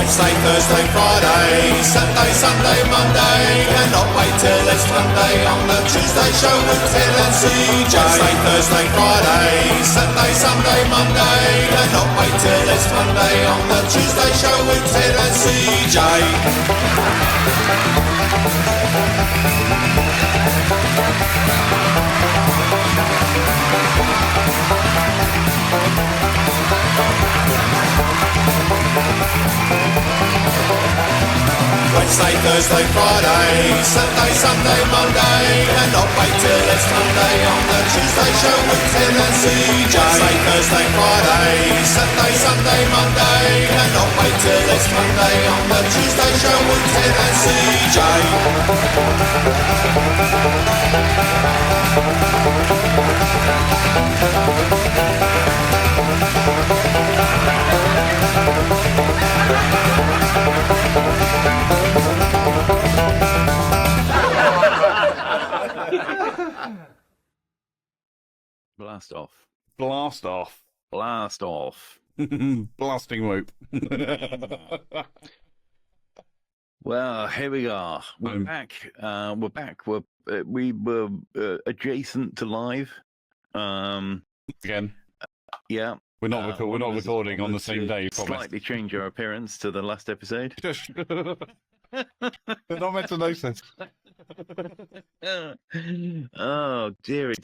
Wednesday, Thursday, Friday, Saturday, Sunday, Monday. Cannot wait till it's Monday on the Tuesday show with Ted and CJ. Wednesday, Thursday, Friday, Saturday, Sunday, Monday. Cannot wait till it's Monday on the Tuesday show with Ted and CJ. Wednesday, Thursday, Friday, Saturday, Sunday, Monday. Cannot wait till it's Monday on the Tuesday show with Ted and CJ. Wednesday, Thursday, Friday, Saturday, Sunday, Monday. Cannot wait till it's Monday on the Tuesday show with Ted and CJ. Blast off. Blast off. Blast off. Blasting whoop. Well, here we are. We're back. We're back. We were adjacent to live. Again. Yeah. We're not recording on the same day. Slightly change our appearance to the last episode. They're not meant to notice. Oh, dearie.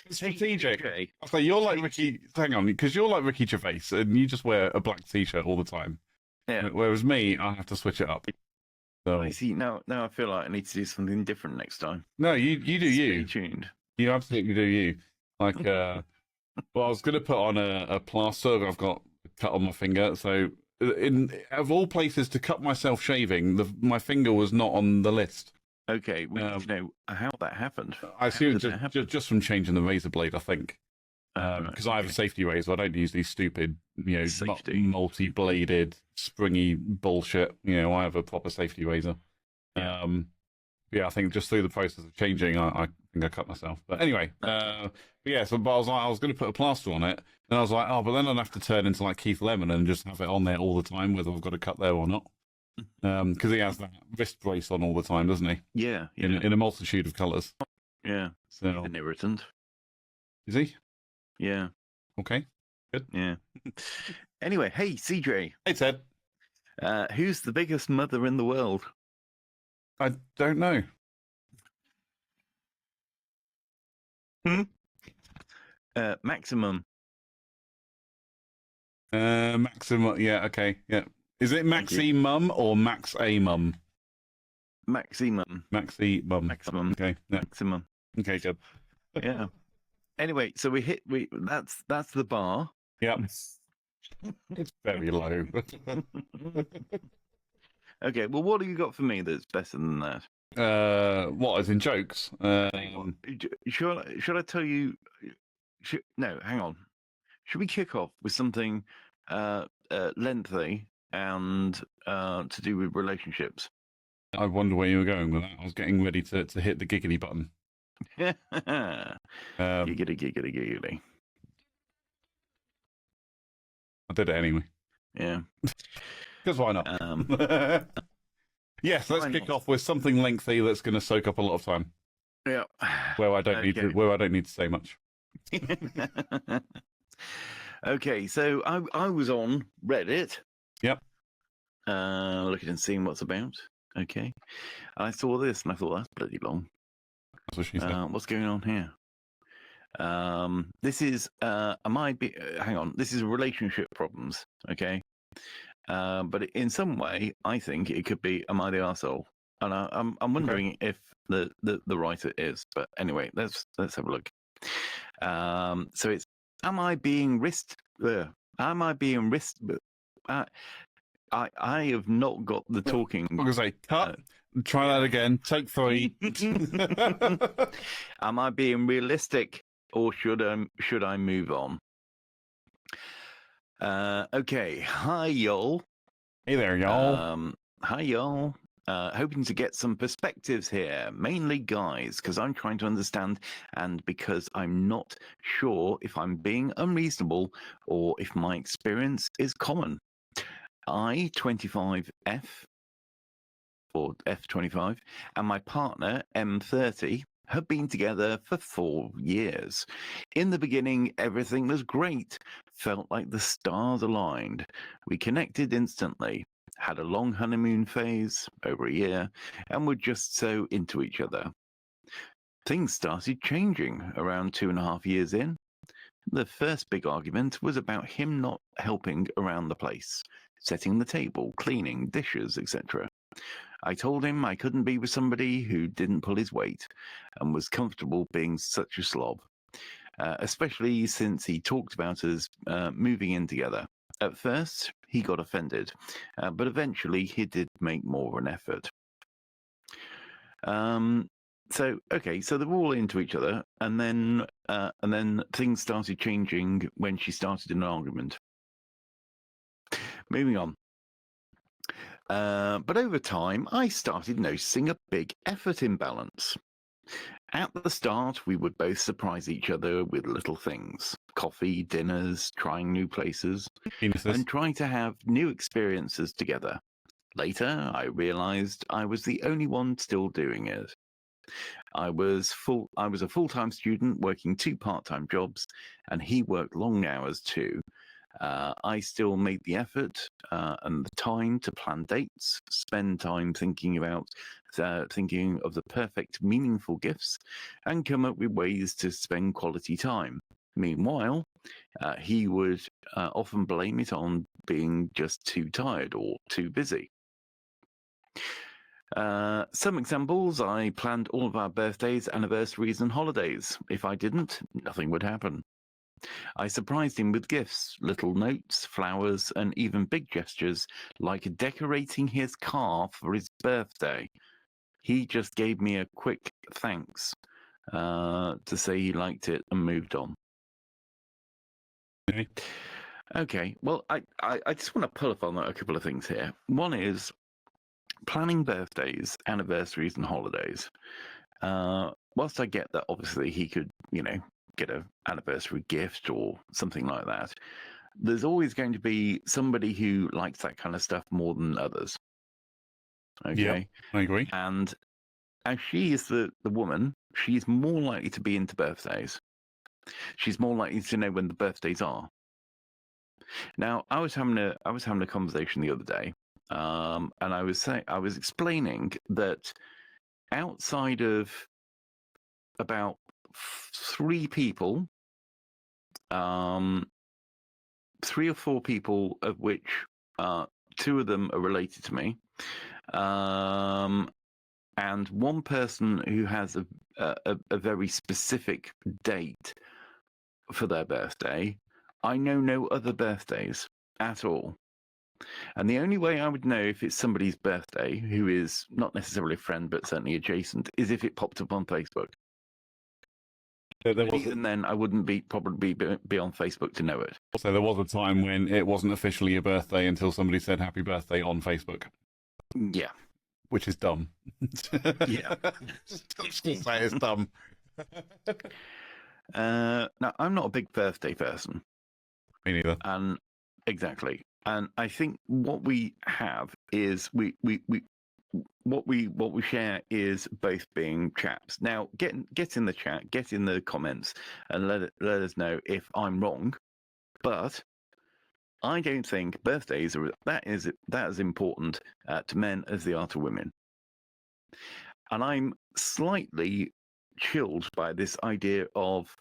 It's strategic. Okay. I say you're like Ricky. Hang on, because you're like Ricky Gervais, and you just wear a black t-shirt all the time. Yeah. Whereas me, I have to switch it up. So I see. Now I feel like I need to do something different next time. no, you do you. Stay tuned. You absolutely do you. Like, well, I was going to put on a plaster. I've got cut on my finger. So, of all places to cut myself shaving, my finger was not on the list. Okay, we need to know how that happened. I assume just from changing the razor blade, I think. Because I have a safety razor, I don't use these stupid, multi-bladed, springy bullshit. I have a proper safety razor. Yeah, I think just through the process of changing, I think I cut myself. But anyway, but I was going to put a plaster on it, and I was like, but then I'd have to turn into like Keith Lemon and just have it on there all the time, whether I've got to cut there or not. Because he has that wrist brace on all the time, doesn't he? Yeah. In a multitude of colours. Yeah. So an irritant. Is he? Yeah. Okay. Good. Yeah. Anyway, hey CJ. Hey Ted. Who's the biggest mother in the world? I don't know. Maximum. Maximum. Yeah. Okay. Yeah. Is it Maxi Mum or Max A Mum? Maximum. Maxi Mum. Maximum. Okay. Yeah. Maximum. Okay. Good. Yeah. Anyway, so that's the bar. Yep. It's very low. Okay. Well, what have you got for me that's better than that? What, as in jokes? Should I tell you? No, hang on. Should we kick off with something lengthy and to do with relationships? I wonder where you were going with that. I was getting ready to hit the giggity button. Giggity. I did it anyway. Yeah. Because why not? Yes, let's kick off with something lengthy that's going to soak up a lot of time. Yeah. Where I don't need to say much. Okay, so I was on Reddit. Yep. Looking and seeing what's about. Okay. I saw this and I thought that's bloody long. That's what she said. What's going on here? This is hang on. This is relationship problems. Okay. But in some way, I think it could be, am I the arsehole? And I'm wondering if the writer is. But anyway, let's have a look. So it's, am I being risked? I have not got the talking. I'm going to say, cut. Try that again. Take 3. Am I being realistic, or should I move on? Okay. Hi, y'all. Hey there, y'all. Hi, y'all. Hoping to get some perspectives here, mainly guys, because I'm trying to understand and because I'm not sure if I'm being unreasonable or if my experience is common. I, 25F, or F25, and my partner, M30, have been together for 4 years. In the beginning, everything was great. Felt like the stars aligned. We connected instantly, had a long honeymoon phase, over a year, and were just so into each other. Things started changing around 2.5 years in. The first big argument was about him not helping around the place, setting the table, cleaning, dishes, etc. I told him I couldn't be with somebody who didn't pull his weight and was comfortable being such a slob, especially since he talked about us moving in together. At first, he got offended, but eventually he did make more of an effort. So they're all into each other, and then things started changing when she started an argument. Moving on. But over time, I started noticing a big effort imbalance. At the start, we would both surprise each other with little things: coffee, dinners, trying new places, and trying to have new experiences together. Later, I realized I was the only one still doing it. I was a full-time student working 2 part-time jobs, and he worked long hours too. I still made the effort and the time to plan dates, spend time thinking of the perfect, meaningful gifts, and come up with ways to spend quality time. Meanwhile, he would often blame it on being just too tired or too busy. Some examples: I planned all of our birthdays, anniversaries, and holidays. If I didn't, nothing would happen. I surprised him with gifts, little notes, flowers, and even big gestures like decorating his car for his birthday. He just gave me a quick thanks to say he liked it and moved on. Okay, well, I just want to pull up on a couple of things here. One is planning birthdays, anniversaries, and holidays. Whilst I get that obviously he could, get an anniversary gift or something like that, there's always going to be somebody who likes that kind of stuff more than others. Okay? Yeah, I agree. And as she is the woman, she's more likely to be into birthdays. She's more likely to know when the birthdays are. Now, I was having a conversation the other day, and I was explaining that outside of about 3 people, 3 or 4 people, of which 2 of them are related to me, and 1 person who has a very specific date for their birthday, I know no other birthdays at all. And the only way I would know if it's somebody's birthday, who is not necessarily a friend but certainly adjacent, is if it popped up on Facebook. Even then, I wouldn't probably be on Facebook to know it. So there was a time when it wasn't officially your birthday until somebody said happy birthday on Facebook. Yeah. Which is dumb. Yeah. Just say it's dumb. Now, I'm not a big birthday person. Me neither. And exactly. And I think what we have is what we share is both being chaps. Now, get in the chat, get in the comments, and let us know if I'm wrong. But I don't think birthdays are that as important to men as they are to women. And I'm slightly chilled by this idea of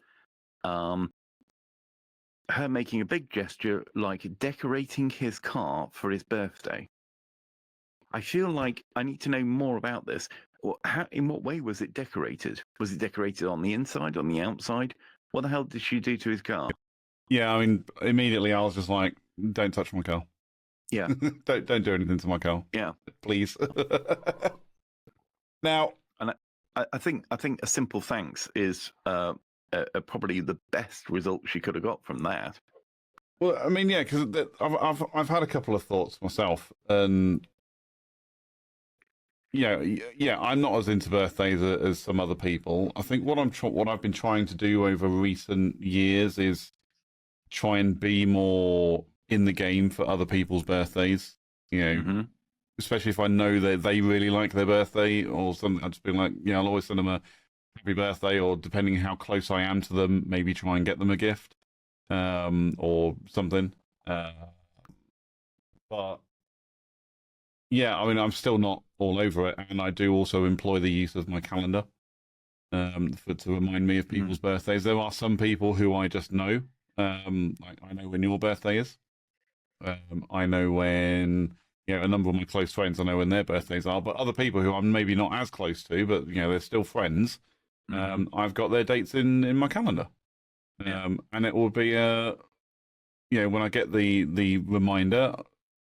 her making a big gesture like decorating his car for his birthday. I feel like I need to know more about this. In what way was it decorated? Was it decorated on the inside, on the outside? What the hell did she do to his car? Yeah, I mean, immediately I was just like, don't touch my car. Yeah. don't do anything to my car. Yeah. Please. Now, and I think a simple thanks is probably the best result she could have got from that. Well, I mean, yeah, because I've had a couple of thoughts myself, and yeah, I'm not as into birthdays as some other people. I think what I've been trying to do over recent years is try and be more in the game for other people's birthdays. You know, Mm-hmm. especially if I know that they really like their birthday or something. I'd just be like, yeah, I'll always send them a happy birthday, or depending how close I am to them, maybe try and get them a gift, or something. But yeah, I mean, I'm still not all over it, and I do also employ the use of my calendar to remind me of people's birthdays. There are some people who I just know. Like I know when your birthday is. I know when, a number of my close friends, I know when their birthdays are, but other people who I'm maybe not as close to, but they're still friends. I've got their dates in my calendar, and it will be when I get the reminder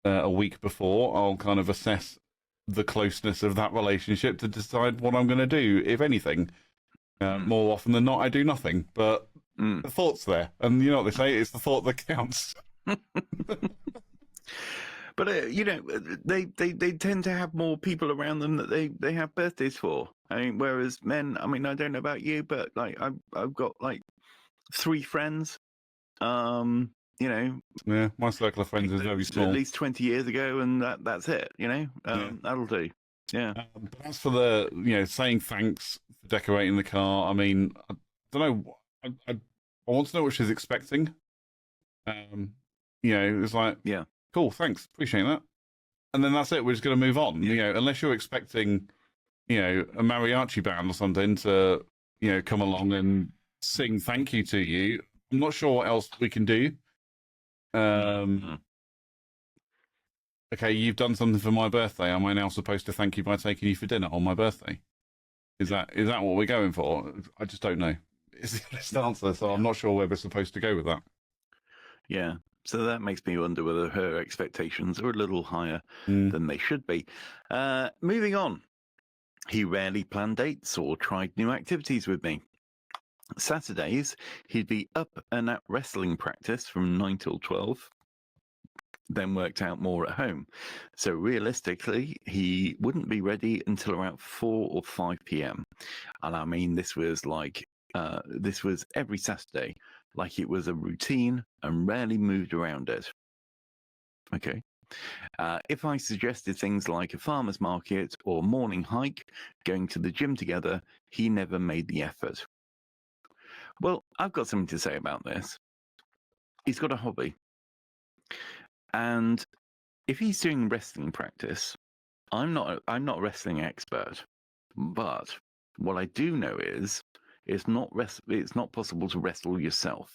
a week before, I'll kind of assess the closeness of that relationship to decide what I'm going to do, if anything. More often than not, I do nothing, but the thought's there, and you know what they say, it's the thought that counts. But they tend to have more people around them that they have birthdays for. I mean, whereas men, I mean, I don't know about you, but like I've got like 3 friends. Yeah, my circle of friends is very small. At least 20 years ago, and that's it. That'll do. Yeah. But as for the saying thanks for decorating the car, I mean, I don't know. I want to know what she's expecting. It's like, yeah, cool, thanks, appreciate that, and then that's it. We're just going to move on. Unless you're expecting, a mariachi band or something to, come along and sing thank you to you. I'm not sure what else we can do. Okay, you've done something for my birthday. Am I now supposed to thank you by taking you for dinner on my birthday? Is that what we're going for? I just don't know. It's the honest answer, so I'm not sure where we're supposed to go with that. Yeah. So that makes me wonder whether her expectations are a little higher than they should be. Moving on. He rarely planned dates or tried new activities with me. Saturdays, he'd be up and at wrestling practice from 9 till 12, then worked out more at home. So realistically, he wouldn't be ready until around 4 or 5 p.m. And I mean, this was every Saturday, like it was a routine and rarely moved around it. Okay. If I suggested things like a farmer's market or morning hike, going to the gym together, he never made the effort. Well, I've got something to say about this. He's got a hobby. And if he's doing wrestling practice, I'm not a wrestling expert, but what I do know is it's not possible to wrestle yourself.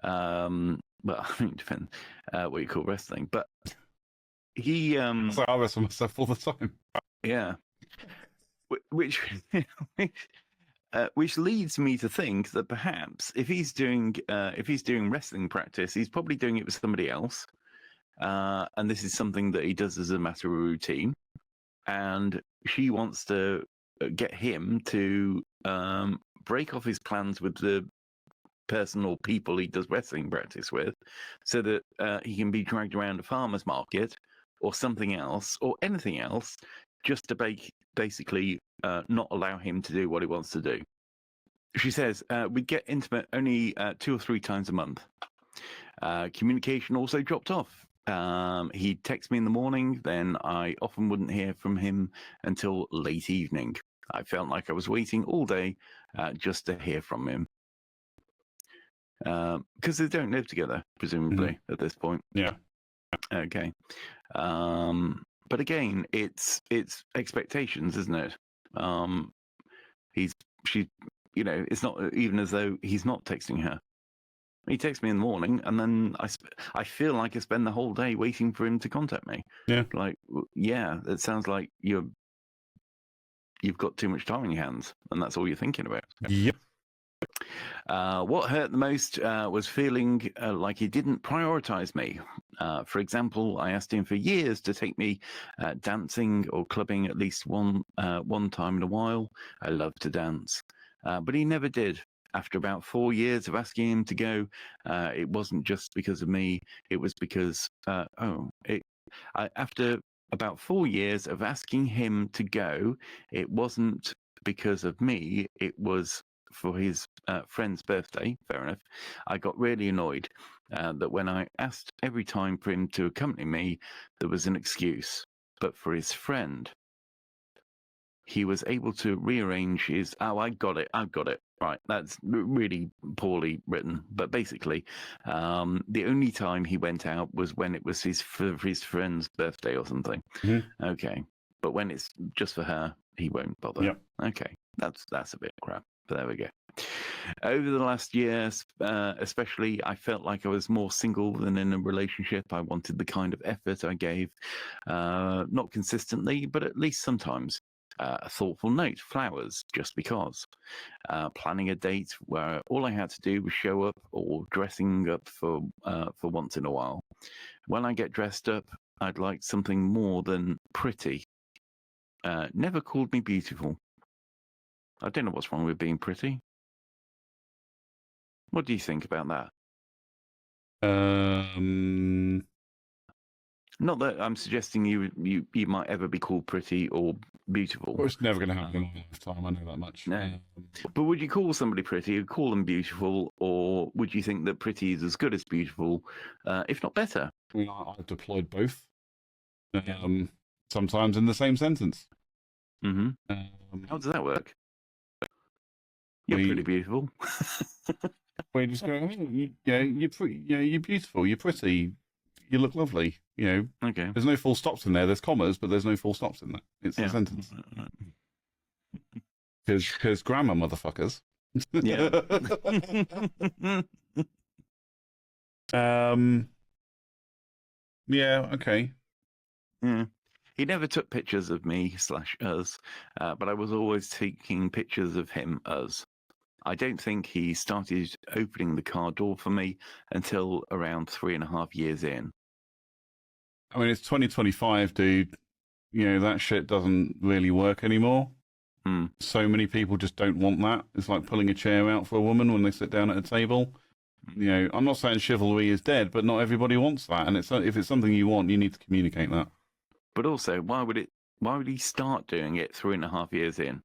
Well, I mean, it depends what you call wrestling, but he so I wrestle myself all the time. Yeah, which leads me to think that perhaps if he's doing wrestling practice, he's probably doing it with somebody else, and this is something that he does as a matter of routine, and she wants to get him to break off his plans with the person or people he does wrestling practice with, so that he can be dragged around a farmer's market or something else or anything else, just to basically not allow him to do what he wants to do. She says, we get intimate only 2 or 3 times a month. Communication also dropped off. He'd text me in the morning, then I often wouldn't hear from him until late evening. I felt like I was waiting all day just to hear from him. Because they don't live together, presumably, at this point. Yeah. Okay. But again, it's expectations, isn't it? It's not even as though he's not texting her. He texts me in the morning, and then I feel like I spend the whole day waiting for him to contact me. Yeah. Like, yeah, it sounds like you've got too much time in your hands, and that's all you're thinking about. Yep. What hurt the most was feeling like he didn't prioritize me. For example, I asked him for years to take me dancing or clubbing at least one time in a while. I love to dance, but he never did. After about 4 years of asking him to go, it wasn't just because of me. It was because after about 4 years of asking him to go, it wasn't because of me. It was for his friend's birthday. Fair enough. I got really annoyed that when I asked every time for him to accompany me, there was an excuse. But for his friend, he was able to rearrange his. Oh, I got it. Right, that's really poorly written. But basically, the only time he went out was when it was for his friend's birthday or something. Mm-hmm. Okay, but when it's just for her, he won't bother. Yep. Okay, that's a bit crap. But there we go. Over the last year, especially, I felt like I was more single than in a relationship. I wanted the kind of effort I gave, not consistently, but at least sometimes. A thoughtful note, flowers, just because. Planning a date where all I had to do was show up, or dressing up for once in a while. When I get dressed up, I'd like something more than pretty. Never called me beautiful. I don't know what's wrong with being pretty. What do you think about that? Not that I'm suggesting you might ever be called pretty or beautiful. Well, it's never going to happen in my lifetime. I know that much. No. But would you call somebody pretty, or call them beautiful, or would you think that pretty is as good as beautiful, if not better? I mean, I've deployed both. Sometimes in the same sentence. Mm-hmm. How does that work? You're pretty beautiful. We just go, you're beautiful, you're pretty, you look lovely. Okay. There's no full stops in there. There's commas, but there's no full stops in there. It's a sentence. Because grammar, motherfuckers. Yeah. Yeah. Okay. Yeah. He never took pictures of me / us, but I was always taking pictures of him us. I don't think he started opening the car door for me until around 3.5 years in. I mean, it's 2025, dude. That shit doesn't really work anymore. So many people just don't want that. It's like pulling a chair out for a woman when they sit down at a table. I'm not saying chivalry is dead, but not everybody wants that. And if it's something you want, you need to communicate that. But also, why would he start doing it 3.5 years in?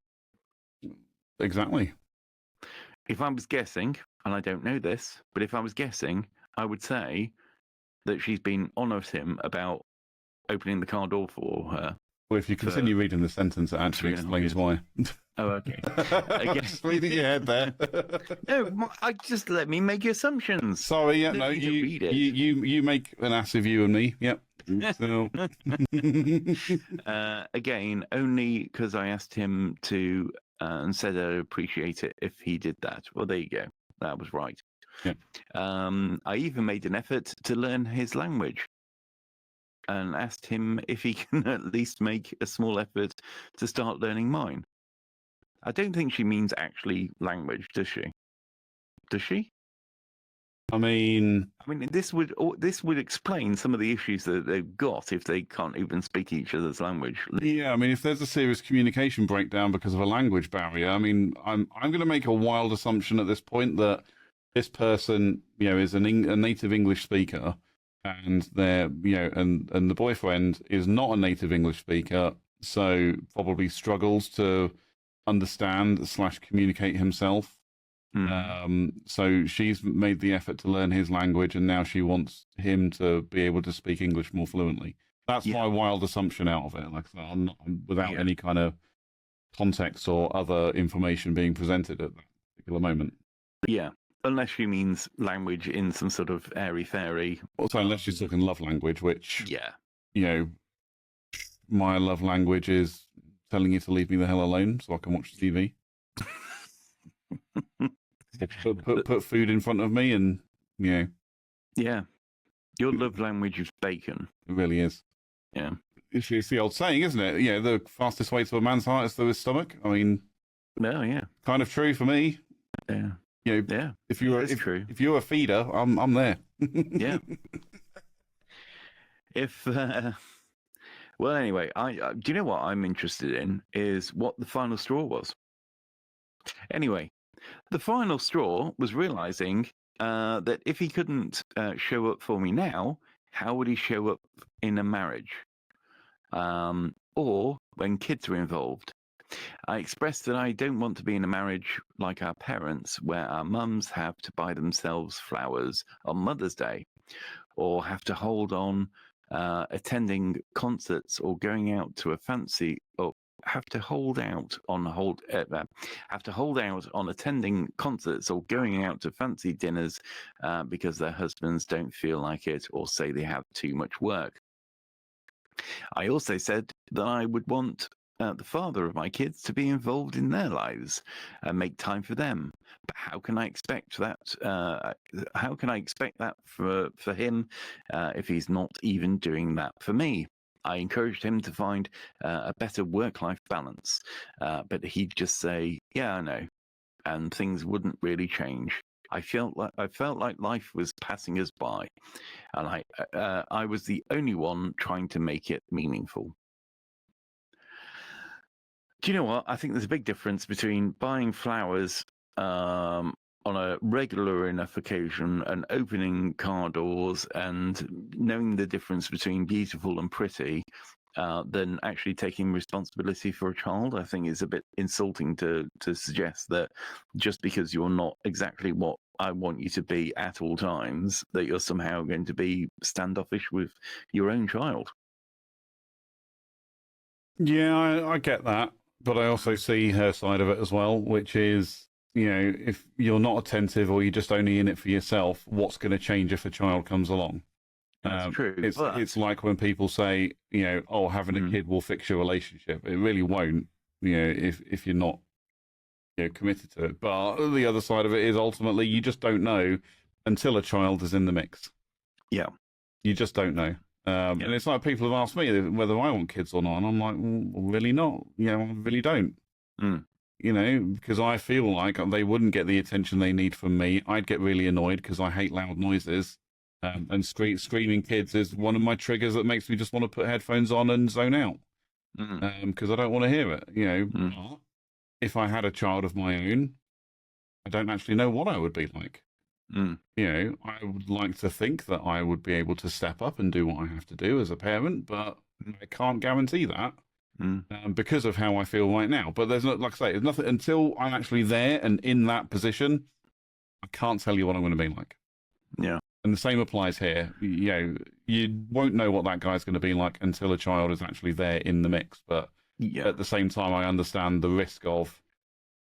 Exactly. If I was guessing, and I don't know this, but if I was guessing, I would say that she's been honest him about opening the car door for her. Well, if you continue reading the sentence, it actually explains why. Oh, okay. Just reading your head there. No, just let me make assumptions. Sorry, yeah, no, you make an ass of you and me. Yep. So. Again, only because I asked him to and said I'd appreciate it if he did that. Well, there you go. That was right. Yeah. I even made an effort to learn his language and asked him if he can at least make a small effort to start learning mine. I don't think she means actually language, does she? Does she? I mean, this would explain some of the issues that they've got if they can't even speak each other's language. Yeah, I mean, if there's a serious communication breakdown because of a language barrier, I mean, I'm going to make a wild assumption at this point that this person, is a native English speaker, and they're, and the boyfriend is not a native English speaker, so probably struggles to understand / communicate himself. So she's made the effort to learn his language, and now she wants him to be able to speak English more fluently. That's my wild assumption out of it. Like I said, I'm without any kind of context or other information being presented at that particular moment. Yeah. Unless she means language in some sort of airy-fairy. Also, unless she's talking love language, which, my love language is telling you to leave me the hell alone so I can watch TV. Put food in front of me and, Yeah. Your love language is bacon. It really is. Yeah. It's the old saying, isn't it? The fastest way to a man's heart is through his stomach. I mean... Well, yeah. Kind of true for me. Yeah. Yeah. If you're a feeder, I'm there. Yeah. Well, anyway, do you know what I'm interested in is what the final straw was. Anyway, the final straw was realizing that if he couldn't show up for me now, how would he show up in a marriage? Or when kids are involved? I expressed that I don't want to be in a marriage like our parents, where our mums have to buy themselves flowers on Mother's Day, or have to hold on attending concerts or going out to a fancy, or have to hold out on attending concerts or going out to fancy dinners because their husbands don't feel like it or say they have too much work. I also said that I would want the father of my kids to be involved in their lives and make time for them. But how can I expect that? How can I expect that for him if he's not even doing that for me? I encouraged him to find a better work-life balance, but he'd just say, "Yeah, I know," and things wouldn't really change. I felt like life was passing us by, and I was the only one trying to make it meaningful. Do you know what? I think there's a big difference between buying flowers on a regular enough occasion and opening car doors and knowing the difference between beautiful and pretty than actually taking responsibility for a child. I think it's a bit insulting to suggest that just because you're not exactly what I want you to be at all times, that you're somehow going to be standoffish with your own child. Yeah, I get that, but I also see her side of it as well, which is, if you're not attentive or you're just only in it for yourself, what's going to change if a child comes along? That's true. It's like when people say, oh, having a kid will fix your relationship. It really won't, if you're not committed to it. But the other side of it is ultimately you just don't know until a child is in the mix. Yeah. You just don't know. And it's like people have asked me whether I want kids or not. And I'm like, well, really not. I really don't. Because I feel like they wouldn't get the attention they need from me. I'd get really annoyed because I hate loud noises. And screaming kids is one of my triggers that makes me just want to put headphones on and zone out. Because I don't want to hear it. But if I had a child of my own, I don't actually know what I would be like. I would like to think that I would be able to step up and do what I have to do as a parent, but I can't guarantee that because of how I feel right now. But there's not, like I say, there's nothing until I'm actually there and in that position. I can't tell you what I'm going to be like. Yeah. And the same applies here. You won't know what that guy's going to be like until a child is actually there in the mix. But at the same time, I understand the risk of,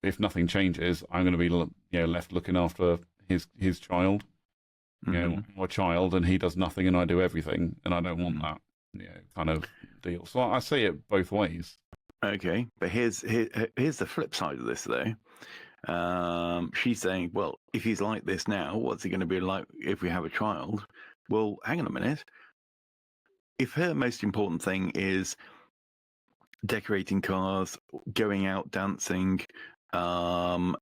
if nothing changes, I'm going to be left looking after his child, or child, and he does nothing and I do everything, and I don't want that kind of deal. So I see it both ways. Okay, but here's the flip side of this though. She's saying, well, if he's like this now, what's he going to be like if we have a child? Well, hang on a minute. If her most important thing is decorating cars, going out dancing, and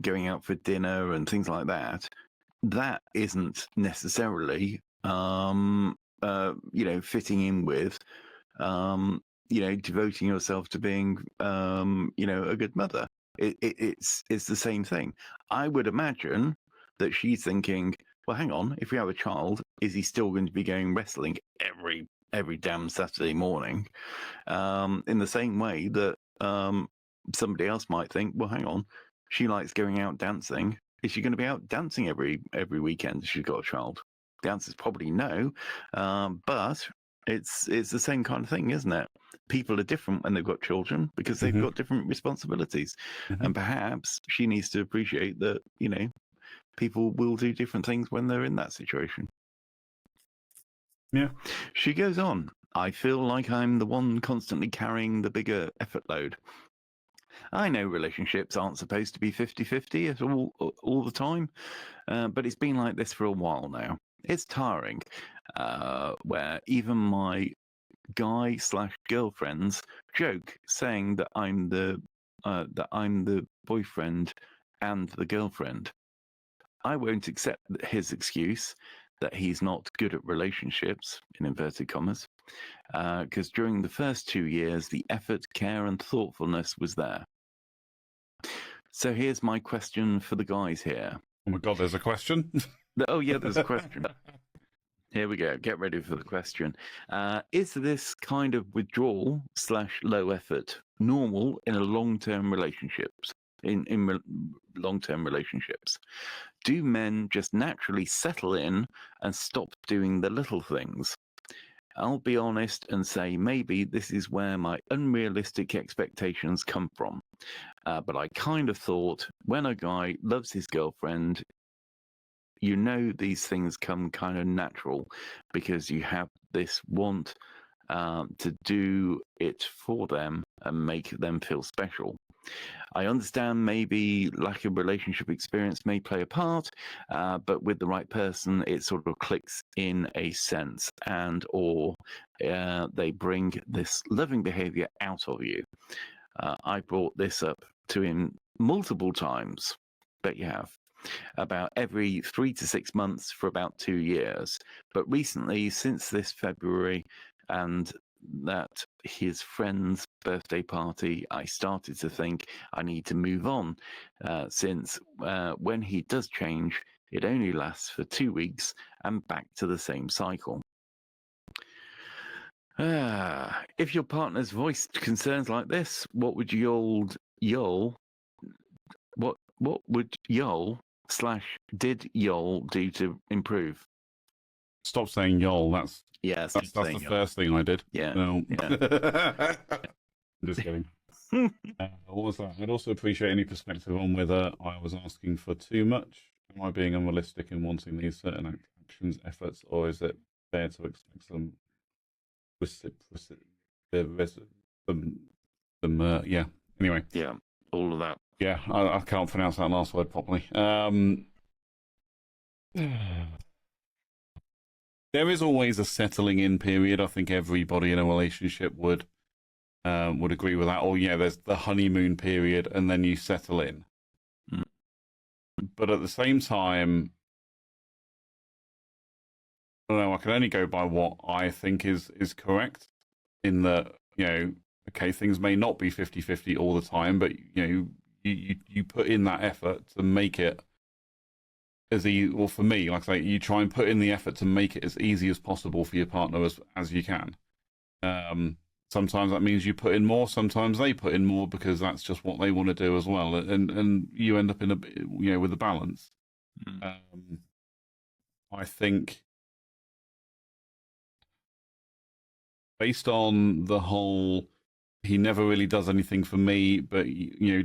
going out for dinner and things like that, that isn't necessarily fitting in with devoting yourself to being a good mother. It's the same thing. I would imagine that she's thinking, well, hang on, if we have a child, is he still going to be going wrestling every damn Saturday morning? In the same way that somebody else might think, well, hang on, she likes going out dancing. Is she going to be out dancing every weekend if she's got a child? The answer is probably no, but it's the same kind of thing, isn't it? People are different when they've got children because they've got different responsibilities, and perhaps she needs to appreciate that people will do different things when they're in that situation. Yeah. She goes on, I feel like I'm the one constantly carrying the bigger effort load. I know relationships aren't supposed to be 50-50 at all the time, but it's been like this for a while now. It's tiring, where even my guy/girlfriends joke, saying that I'm the boyfriend and the girlfriend. I won't accept his excuse that he's not good at relationships, in inverted commas, because during the first 2 years, the effort, care, and thoughtfulness was there. So here's my question for the guys here. Oh my God, there's a question? Oh yeah, there's a question. Here we go. Get ready for the question. Is this kind of withdrawal / low effort normal in a long-term relationships? Long-term relationships, do men just naturally settle in and stop doing the little things? I'll be honest and say maybe this is where my unrealistic expectations come from. But I kind of thought when a guy loves his girlfriend, these things come kind of natural because you have this want to do it for them and make them feel special. I understand maybe lack of relationship experience may play a part, but with the right person, it sort of clicks in a sense, or they bring this loving behavior out of you. I brought this up to him multiple times, bet you have, about every 3 to 6 months for about 2 years. But recently, since this February and that his friend's birthday party, I started to think I need to move on, since when he does change, it only lasts for 2 weeks and back to the same cycle. If your partner's voiced concerns like this, what would y'all /did y'all do to improve? Stop saying y'all. That's the first thing I did. Yeah. No. Yeah. Just kidding. What was that? I'd also appreciate any perspective on whether I was asking for too much. Am I being unrealistic in wanting these certain actions, efforts, or is it fair to expect some yeah. Anyway. Yeah. All of that. Yeah, I can't pronounce that last word properly. There is always a settling in period. I think everybody in a relationship would agree with that. Or there's the honeymoon period, and then you settle in. Mm. But at the same time, I don't know. I can only go by what I think is correct. In that, okay, things may not be 50-50 all the time, but you put in that effort to make it as easy. Well, for me, like I say, you try and put in the effort to make it as easy as possible for your partner as you can. Sometimes that means you put in more. Sometimes they put in more because that's just what they want to do as well, and you end up in with a balance. Mm. I think based on the whole, he never really does anything for me, but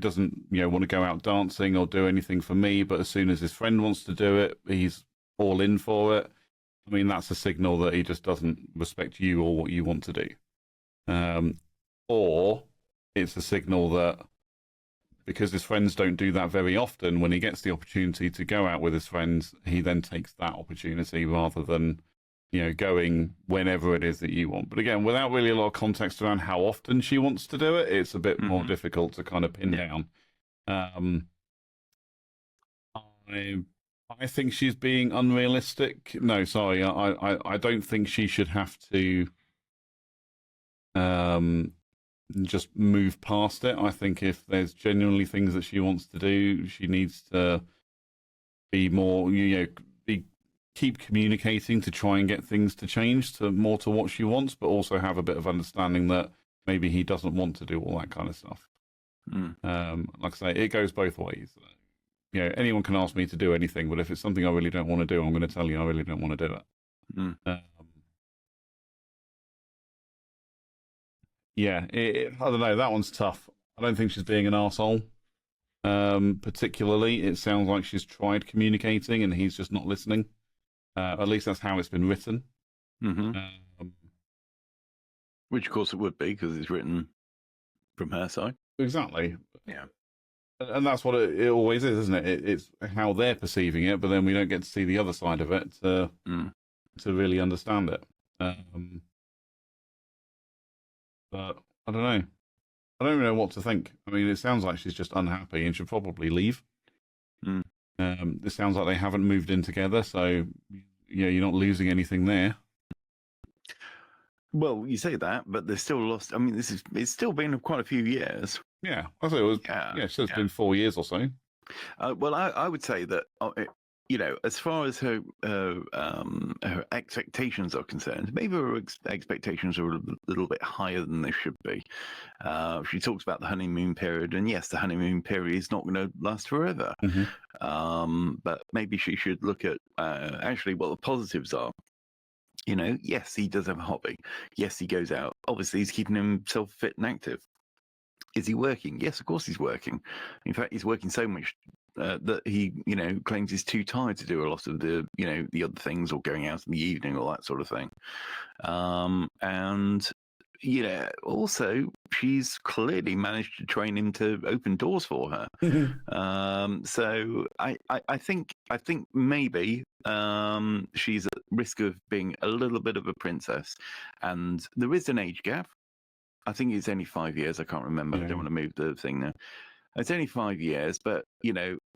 doesn't want to go out dancing or do anything for me. But as soon as his friend wants to do it, he's all in for it. I mean, that's a signal that he just doesn't respect you or what you want to do. Or it's a signal that because his friends don't do that very often, when he gets the opportunity to go out with his friends, he then takes that opportunity rather than going whenever it is that you want. But again, without really a lot of context around how often she wants to do it, it's a bit more difficult to kind of pin down. I think she's being unrealistic. No, sorry, I don't think she should have to just move past it. I think if there's genuinely things that she wants to do, she needs to be more, keep communicating to try and get things to change to more to what she wants, but also have a bit of understanding that maybe he doesn't want to do all that kind of stuff. Like I say, it goes both ways. Anyone can ask me to do anything, but if it's something I really don't want to do, I'm going to tell you I really don't want to do it. I don't know. That one's tough. I don't think she's being an arsehole. Particularly, it sounds like she's tried communicating and he's just not listening. At least that's how it's been written. Which, of course, it would be because it's written from her side. Exactly. Yeah. And that's what it always is, isn't it? It's how they're perceiving it, but then we don't get to see the other side of it to really understand it. But I don't know. I don't know what to think. I mean, it sounds like she's just unhappy and should probably leave. It sounds like they haven't moved in together, so you're not losing anything there. Well, you say that, but they're still lost. I mean, it's still been quite a few years. Yeah, I thought it was. Yeah, so it's been 4 years or so. Well, I would say that as far as her expectations are concerned, maybe her expectations are a little bit higher than they should be. She talks about the honeymoon period, and yes, the honeymoon period is not going to last forever. But maybe she should look at actually what the positives are. Yes, he does have a hobby. Yes, he goes out. Obviously, he's keeping himself fit and active. Is he working? Yes, of course he's working. In fact, he's working so much that he, claims he's too tired to do a lot of the, the other things, or going out in the evening, or that sort of thing. And also she's clearly managed to train him to open doors for her. So I think maybe she's at risk of being a little bit of a princess, and there is an age gap. I think it's only 5 years. I can't remember. I don't want to move the thing now. It's only 5 years, but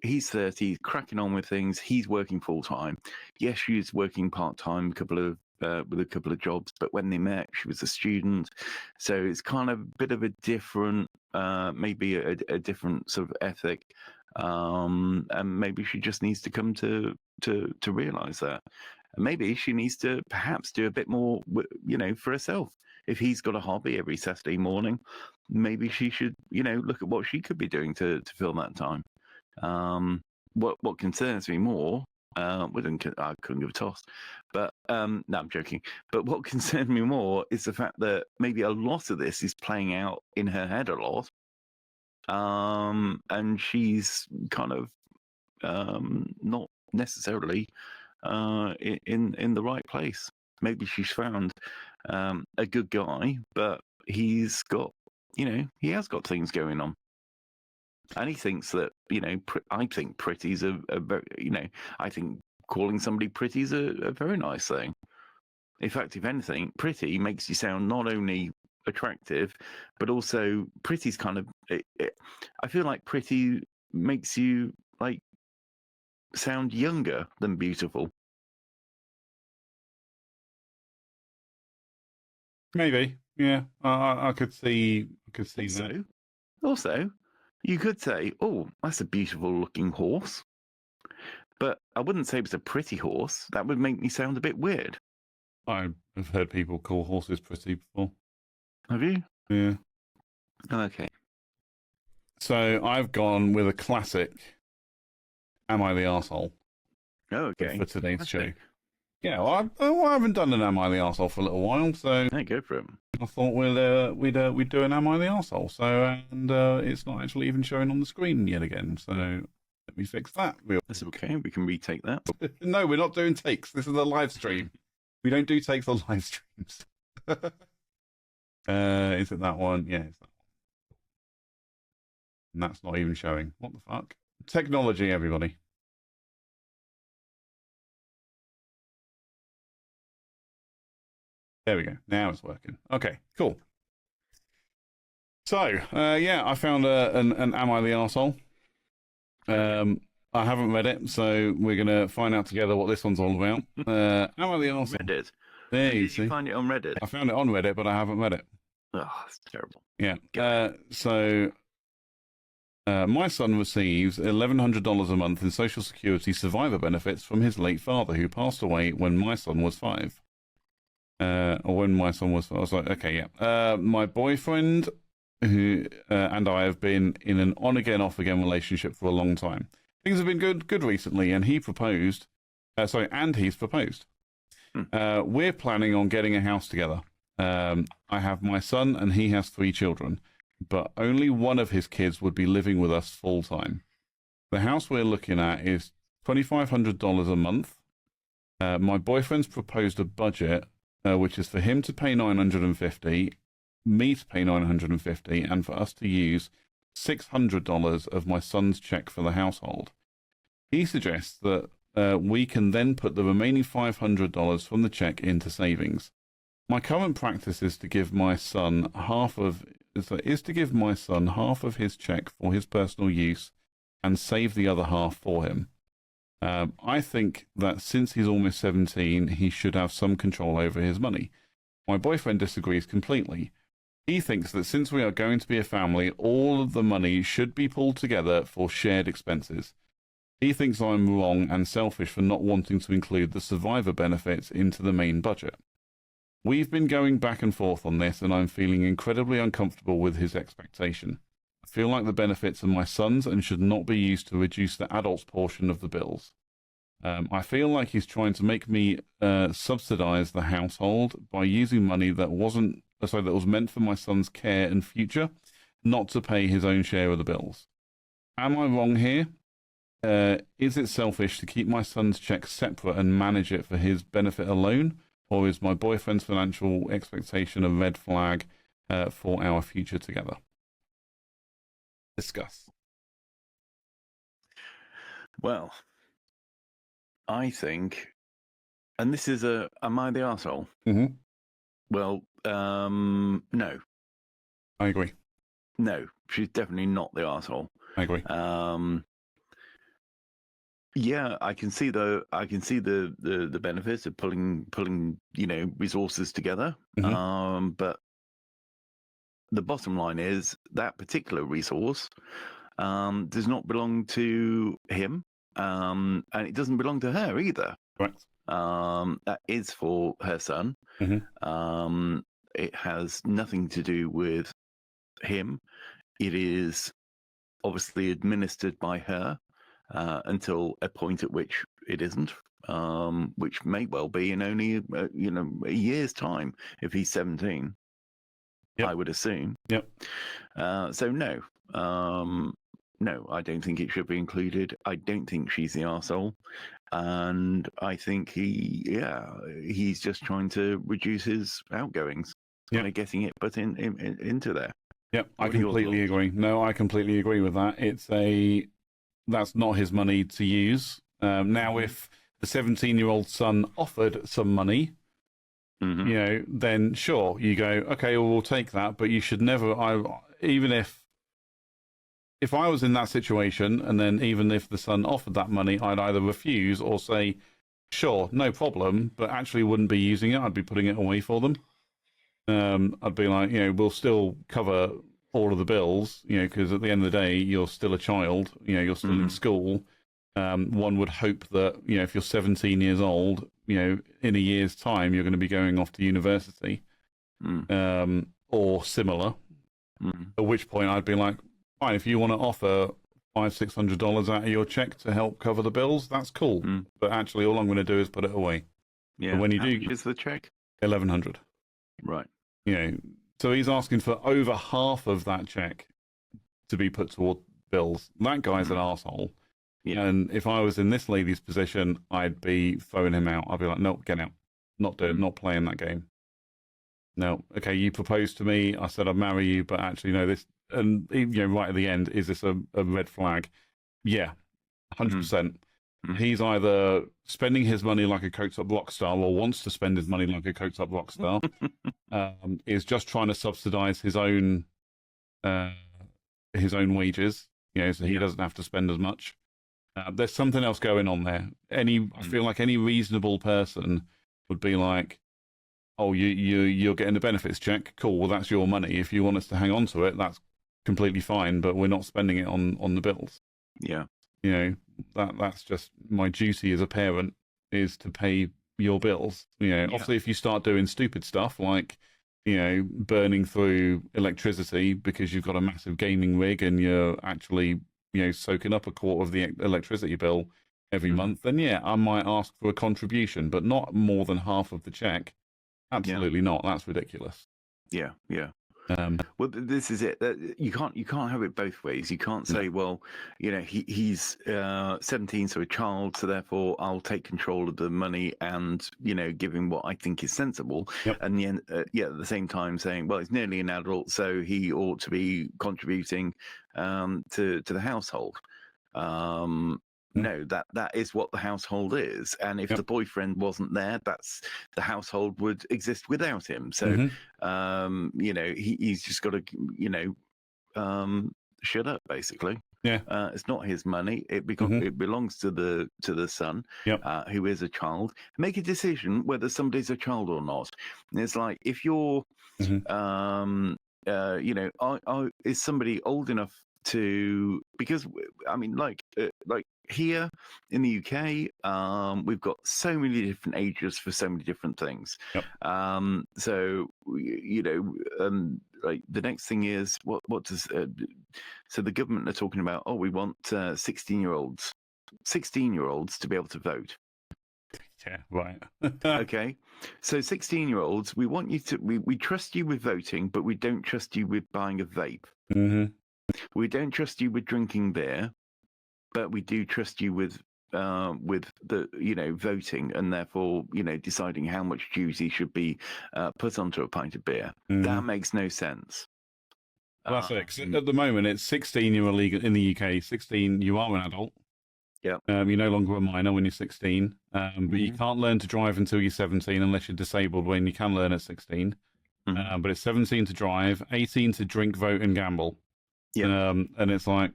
he's 30, he's cracking on with things. He's working full time. Yes, she's working part time, with a couple of jobs. But when they met, she was a student, so it's kind of a bit of a different, maybe a different sort of ethic, and maybe she just needs to come to realize that. And maybe she needs to perhaps do a bit more, for herself. If he's got a hobby every Saturday morning, maybe she should, look at what she could be doing to fill that time. What concerns me more, I couldn't give a toss, but no, I'm joking. But what concerns me more is the fact that maybe a lot of this is playing out in her head a lot, and she's kind of not necessarily in the right place. Maybe she's found a good guy, but he's got, he has got things going on. And he thinks that, I think pretty's a very, I think calling somebody pretty is a very nice thing. In fact, if anything, pretty makes you sound not only attractive, but also pretty's kind of, I feel like pretty makes you, like, sound younger than beautiful. Maybe, yeah. I could see that. Also, you could say, "Oh, that's a beautiful-looking horse," but I wouldn't say it was a pretty horse. That would make me sound a bit weird. I have heard people call horses pretty before. Have you? Yeah. Okay. So I've gone with a classic. Am I the arsehole? Oh, okay. For today's show. Yeah, well, I haven't done an Am I the Arsehole for a little while, so hey, go for it. I thought we'd do an Am I the Arsehole. So and it's not actually even showing on the screen yet again. So let me fix that. That's okay. We can retake that. No, we're not doing takes. This is a live stream. We don't do takes on live streams. Is it that one? Yeah, it's that one. And that's not even showing. What the fuck? Technology, everybody. There we go. Now it's working. Okay, cool. So, yeah, I found an Am I the Arsehole? I haven't read it, so we're going to find out together what this one's all about. Am I the Arsehole? Reddit. There you Did see. you find it on Reddit? I found it on Reddit, but I haven't read it. Oh, it's terrible. Yeah. My son receives $1,100 a month in Social Security survivor benefits from his late father, who passed away when my son was 5. Or when my son was 5. I was like, okay, yeah. My boyfriend who and I have been in an on-again, off-again relationship for a long time. Things have been good recently, and he's proposed. We're planning on getting a house together. I have my son, and he has 3 children, but only one of his kids would be living with us full time. The house we're looking at is $2,500 a month. My boyfriend's proposed a budget, which is for him to pay $950, me to pay $950, and for us to use $600 of my son's check for the household. He suggests that we can then put the remaining $500 from the check into savings. My current practice is to give my son half of his check for his personal use and save the other half for him. I think that since he's almost 17, he should have some control over his money. My boyfriend disagrees completely. He thinks that since we are going to be a family, all of the money should be pulled together for shared expenses. He thinks I'm wrong and selfish for not wanting to include the survivor benefits into the main budget. We've been going back and forth on this, and I'm feeling incredibly uncomfortable with his expectation. I feel like the benefits are my son's and should not be used to reduce the adult's portion of the bills. I feel like he's trying to make me subsidize the household by using money that was meant for my son's care and future, not to pay his own share of the bills. Am I wrong here? Is it selfish to keep my son's check separate and manage it for his benefit alone? Or is my boyfriend's financial expectation a red flag for our future together? Discuss. Well, I think, and this is am I the arsehole? Mm-hmm. Well, no. I agree. No, she's definitely not the arsehole. I agree. Yeah, I can see the benefits of pulling resources together. Mm-hmm. But the bottom line is that particular resource does not belong to him, and it doesn't belong to her either. Correct. That is for her son. Mm-hmm. It has nothing to do with him. It is obviously administered by her. Until a point at which it isn't, which may well be in only a year's time if he's 17. Yep. I would assume. Yep. So no, no, I don't think it should be included. I don't think she's the arsehole, and I think he's just trying to reduce his outgoings by getting it put into there. Yep, I completely agree. No, I completely agree with that. That's not his money to use. Now, if the 17-year-old son offered some money, then sure, you go, okay, well, we'll take that, but you should never, even if I was in that situation, and then even if the son offered that money, I'd either refuse or say, sure, no problem, but actually wouldn't be using it. I'd be putting it away for them. I'd be like, we'll still cover all of the bills, because at the end of the day, you're still a child, you're still in school. One would hope that, if you're 17 years old, in a year's time, you're going to be going off to university, or similar, at which point I'd be like, fine, if you want to offer $500-$600 out of your check to help cover the bills, that's cool. But actually, all I'm going to do is put it away. Yeah. But when you How much is the check? $1,100. Right. So he's asking for over half of that check to be put toward bills. That guy's an arsehole. Yeah. And if I was in this lady's position, I'd be throwing him out. I'd be like, no, get out. Not playing that game. No. Okay, you proposed to me. I said I'd marry you, but actually, no, this, and right at the end, is this a red flag? Yeah, 100%. He's either spending his money like a coked-up rock star, or wants to spend his money like a coked-up rock star, is just trying to subsidize his own wages, so he doesn't have to spend as much. There's something else going on there. I feel like any reasonable person would be like, oh, you're getting the benefits check. Cool, well, that's your money. If you want us to hang on to it, that's completely fine, but we're not spending it on the bills. Yeah. That's just my duty as a parent, is to pay your bills. Obviously, if you start doing stupid stuff like, burning through electricity because you've got a massive gaming rig and you're actually, soaking up a quarter of the electricity bill every month, then yeah, I might ask for a contribution, but not more than half of the check. Absolutely not. That's ridiculous. Yeah, yeah. Well, this is it. You can't have it both ways. You can't say, well, he's 17, so a child, so therefore I'll take control of the money and give him what I think is sensible. Yep. And then, at the same time saying, well, he's nearly an adult, so he ought to be contributing to the household. No, that is what the household is, and if the boyfriend wasn't there, the household would exist without him. So, he's just got to, shut up, basically. Yeah, it's not his money. It belongs to the son, who is a child. Make a decision whether somebody's a child or not. And it's like, if you're, is somebody old enough to, because I mean, like here in the UK, we've got so many different ages for so many different things. Yep. Like the next thing is what does so the government are talking about? Oh, we want 16-year-olds to be able to vote. Yeah, right. Okay, so 16-year-olds, we want you to we trust you with voting, but we don't trust you with buying a vape. Mm-hmm. We don't trust you with drinking beer, but we do trust you with the voting, and therefore deciding how much duty should be put onto a pint of beer. Mm-hmm. That makes no sense. Well, that's it. 'Cause at the moment, it's 16. You're illegal in the UK. 16, you are an adult. Yeah. You're no longer a minor when you're 16. But you can't learn to drive until you're 17 unless you're disabled. When you can learn at 16. Mhm. But it's 17 to drive, 18 to drink, vote, and gamble. Yeah. And it's like,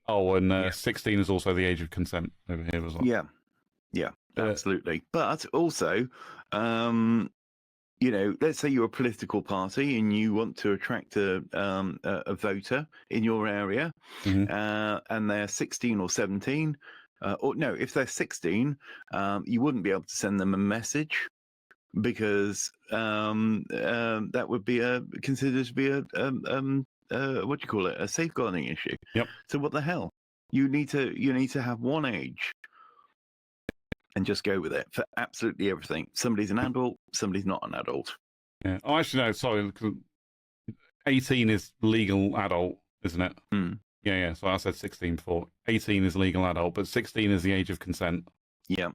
Oh, and 16 is also the age of consent over here as well. Yeah, absolutely. But also, let's say you're a political party and you want to attract a voter in your area, and they're 16 or 17, or no, if they're 16, you wouldn't be able to send them a message because that would be considered to be what do you call it? A safeguarding issue. Yep. So what the hell? You need to have one age and just go with it for absolutely everything. Somebody's an adult, somebody's not an adult. Yeah. Oh, actually, no, sorry. 18 is legal adult, isn't it? Mm. Yeah. So I said 16 before. 18 is legal adult, but 16 is the age of consent. Yeah.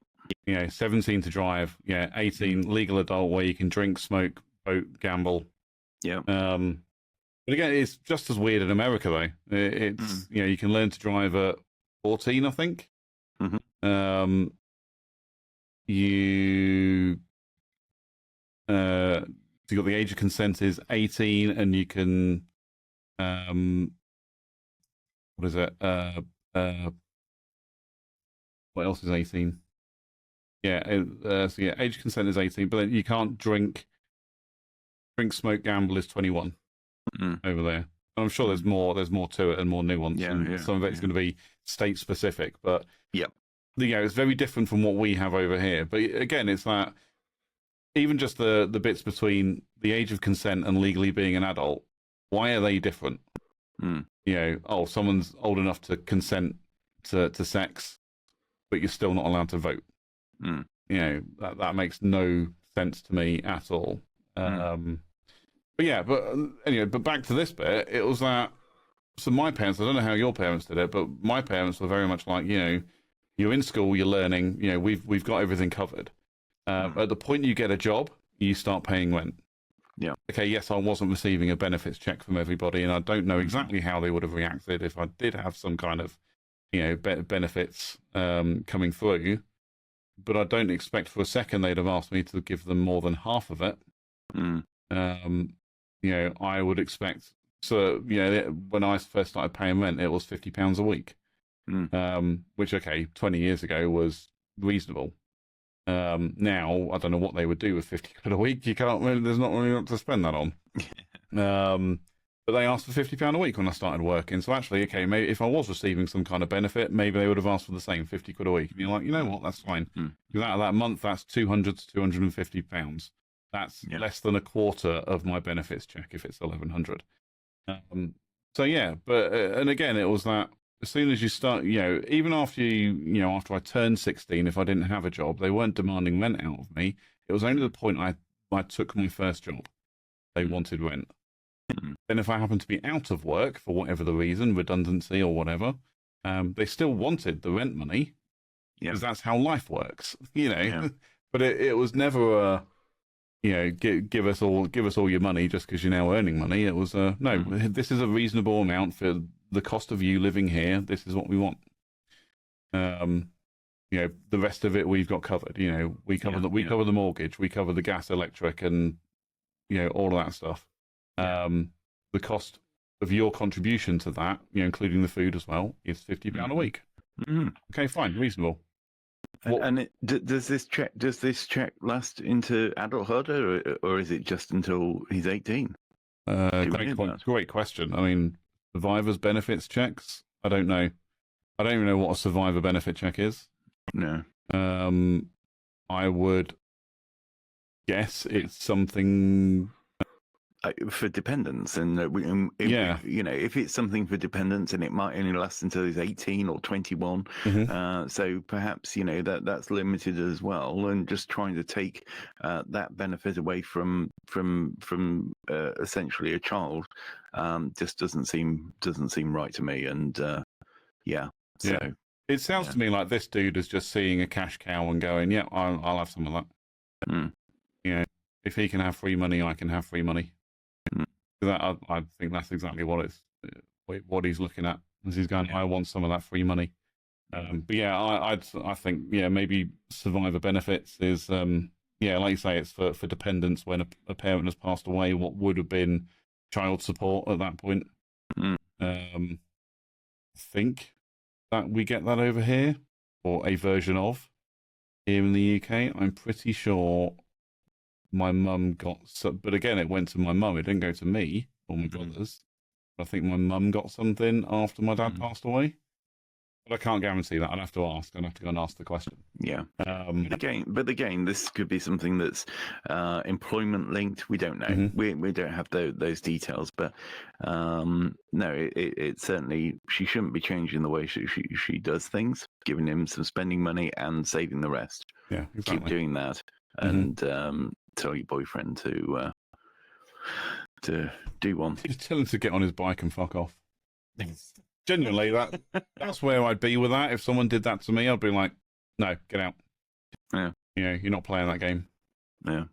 17 to drive. Yeah. 18 legal adult where you can drink, smoke, vote, gamble. Yeah. But again, it's just as weird in America, though. It's you can learn to drive at 14, I think. Mm-hmm. You got the age of consent is 18, and you can what is it? What else is 18? Yeah, age of consent is 18, but then you can't drink, smoke, gamble is 21 over there. And I'm sure there's more to it and more nuance. And some of it's going to be state specific, but it's very different from what we have over here. But again, it's that even just the bits between the age of consent and legally being an adult, why are they different? Someone's old enough to consent to sex, but you're still not allowed to vote. That makes no sense to me at all. But back to this bit, it was that. So my parents, I don't know how your parents did it, but my parents were very much like, you're in school, you're learning, we've got everything covered. At the point you get a job, you start paying rent. Yeah. Okay, yes, I wasn't receiving a benefits check from everybody, and I don't know exactly how they would have reacted if I did have some kind of, benefits coming through. But I don't expect for a second they'd have asked me to give them more than half of it. I would expect. So, when I first started paying rent, it was £50 a week, which, 20 years ago was reasonable. Now, I don't know what they would do with 50 quid a week. You can't really, there's not really lot to spend that on. But they asked for £50 a week when I started working. So actually, maybe if I was receiving some kind of benefit, maybe they would have asked for the same 50 quid a week. And you're like, you know what, that's fine. Because out of that month, that's £200 to £250. That's less than a quarter of my benefits check if it's 1,100. And again, it was that as soon as you start, even after after I turned 16, if I didn't have a job, they weren't demanding rent out of me. It was only the point I took my first job, they wanted rent. Then if I happened to be out of work for whatever the reason, redundancy or whatever, they still wanted the rent money because that's how life works, But it was never a, give us all your money just because you're now earning money. It was no, this is a reasonable amount for the cost of you living here. This is what we want. The rest of it we've got covered. We cover cover the mortgage, we cover the gas, electric, and all of that stuff. The cost of your contribution to that, including the food as well, is £50 a week. Okay, fine, reasonable. Does this check last into adulthood, or is it just until he's 18? Great question. I mean, survivors benefits checks. I don't know. I don't even know what a survivor benefit check is. No. I would guess it's something For dependents, and Yeah. if it's something for dependents, and it might only last until he's 18 or 21, so perhaps that's limited as well, and just trying to take that benefit away from essentially a child just doesn't seem right to me, and so it sounds to me like this dude is just seeing a cash cow and going, yeah, I'll have some of that. If he can have free money, I can have free money. That I think that's exactly what he's looking at, as he's going, I want some of that free money. But yeah, I think maybe survivor benefits is like you say, it's for dependents when a parent has passed away. What would have been child support at that point? I think that we get that over here, or a version of here in the UK. I'm pretty sure my mum got but again, it went to my mum. It didn't go to me or my brothers. I think my mum got something after my dad passed away. But I can't guarantee that. I'd have to ask. I'd have to go and ask the question. Yeah. But again, this could be something that's employment linked. We don't know. We don't have those details. But no, it certainly, she shouldn't be changing the way she does things, giving him some spending money and saving the rest. Yeah, exactly. Keep doing that, and tell your boyfriend to do one. Just tell him to get on his bike and fuck off. Genuinely, that's where I'd be with that. If someone did that to me, I'd be like, no, get out. Yeah. You're not playing that game. Yeah.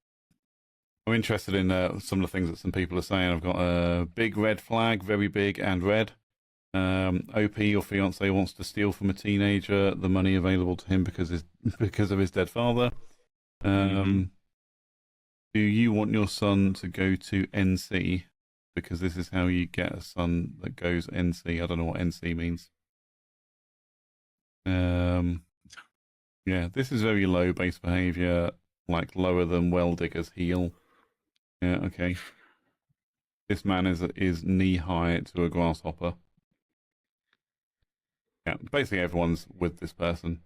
I'm interested in some of the things that some people are saying. I've got a big red flag, very big and red. OP, your fiance wants to steal from a teenager the money available to him because of his dead father. Do you want your son to go to NC? Because this is how you get a son that goes NC. I don't know what NC means. Yeah, this is very low base behavior, like lower than well digger's heel. Yeah, okay. This man is knee high to a grasshopper. Yeah, basically everyone's with this person.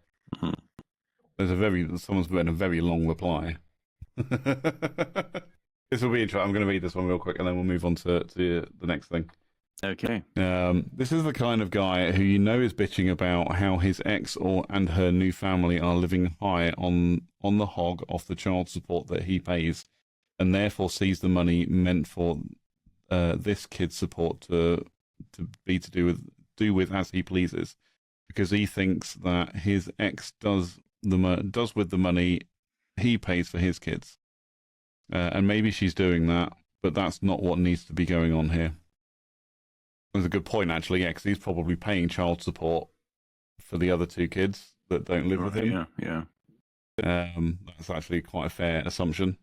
Someone's written a very long reply. This will be interesting. I'm going to read this one real quick, and then we'll move on to the next thing. Okay. This is the kind of guy who is bitching about how his ex and her new family are living high on the hog off the child support that he pays, and therefore sees the money meant for this kid's support to do with as he pleases, because he thinks that his ex does with the money he pays for his kids. And maybe she's doing that, but that's not what needs to be going on here. That's a good point, actually, because he's probably paying child support for the other two kids that don't live with him. Yeah. That's actually quite a fair assumption.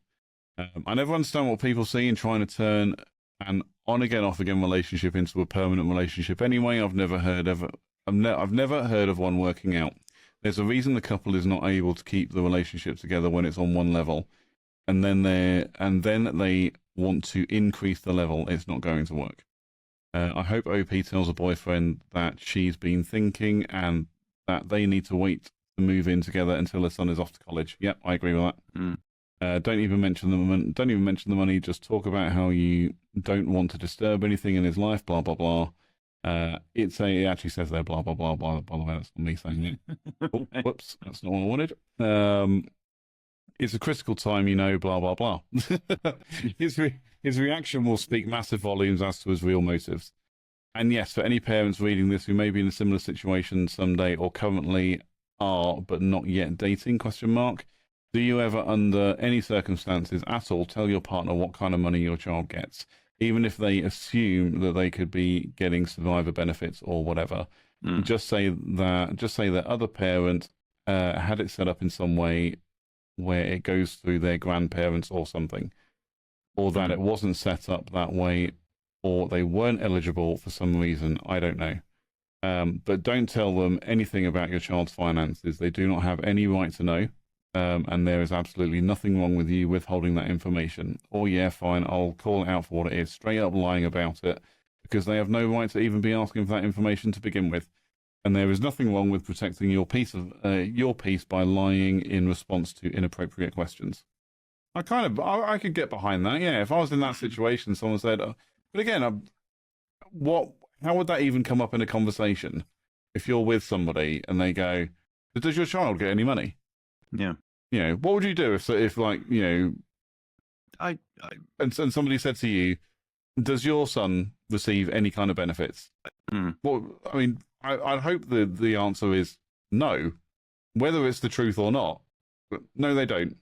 I never understand what people see in trying to turn an on-again, off-again relationship into a permanent relationship. Anyway, I've never heard of one working out. There's a reason the couple is not able to keep the relationship together when it's on one level. And then they want to increase the level. It's not going to work. I hope OP tells a boyfriend that she's been thinking and that they need to wait to move in together until her son is off to college. Yep, I agree with that. Don't even mention the money. Just talk about how you don't want to disturb anything in his life. Blah blah blah. It actually says there blah blah blah blah. By the way, that's not me saying it. Oh, whoops, that's not what I wanted. It's a critical time, blah, blah, blah. His reaction will speak massive volumes as to his real motives. And yes, for any parents reading this who may be in a similar situation someday or currently are but not yet dating, do you ever, under any circumstances at all, tell your partner what kind of money your child gets, even if they assume that they could be getting survivor benefits or whatever? Just say that other parent had it set up in some way where it goes through their grandparents or something, or that it wasn't set up that way, or they weren't eligible for some reason. I don't know. But don't tell them anything about your child's finances. They do not have any right to know, and there is absolutely nothing wrong with you withholding that information. Or yeah, fine, I'll call it out for what it is. Straight up lying about it, because they have no right to even be asking for that information to begin with. And there is nothing wrong with protecting your peace by lying in response to inappropriate questions. I could get behind that. Yeah, if I was in that situation, someone said, but again, how would that even come up in a conversation? If you're with somebody and they go, does your child get any money? Yeah. You know, what would you do if like, you know, and somebody said to you, does your son receive any kind of benefits? Well, I mean, I'd hope the answer is no, whether it's the truth or not. But no, they don't.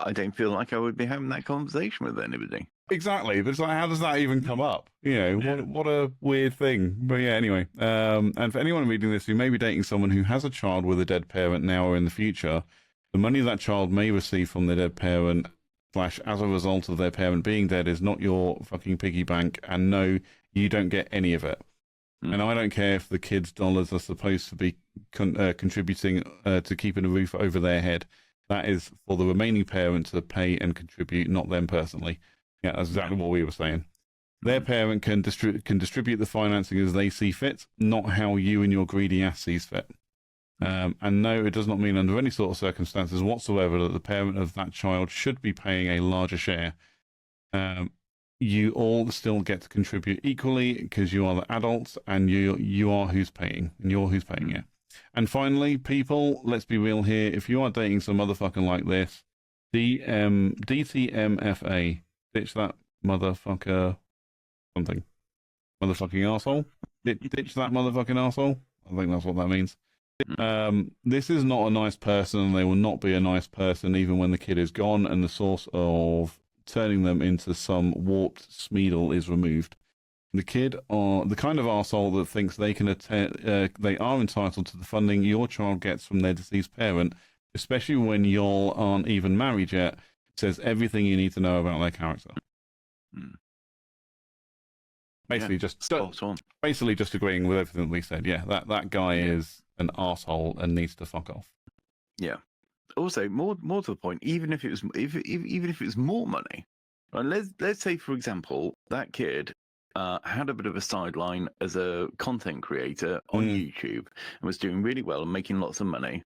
I don't feel like I would be having that conversation with anybody. Exactly, but it's like, how does that even come up? You know, what a weird thing. But yeah, anyway. And for anyone reading this who may be dating someone who has a child with a dead parent now or in the future, the money that child may receive from the dead parent / as a result of their parent being dead is not your fucking piggy bank, and no, you don't get any of it. And I don't care if the kids' dollars are supposed to be contributing to keeping a roof over their head. That is for the remaining parent to pay and contribute, not them personally. Yeah, that's exactly what we were saying. Their parent can distribute the financing as they see fit, not how you and your greedy ass sees fit. And no, it does not mean under any sort of circumstances whatsoever that the parent of that child should be paying a larger share. You all still get to contribute equally because you are the adults and you are who's paying, and you're who's paying it. And finally, people, let's be real here. If you are dating some motherfucker like this, DTMFA, ditch that motherfucker something. Motherfucking arsehole. Ditch that motherfucking arsehole. I think that's what that means. This is not a nice person, and they will not be a nice person even when the kid is gone and the source of turning them into some warped Smeedle is removed. The kid are the kind of arsehole that thinks they can they are entitled to the funding your child gets from their deceased parent, especially when y'all aren't even married yet. Says everything you need to know about their character. Basically, basically just agreeing with everything we said. Yeah, that guy is an arsehole and needs to fuck off. Yeah. Also, more to the point, even if it was even if it was more money, let's say, for example, that kid had a bit of a sideline as a content creator on YouTube and was doing really well and making lots of money.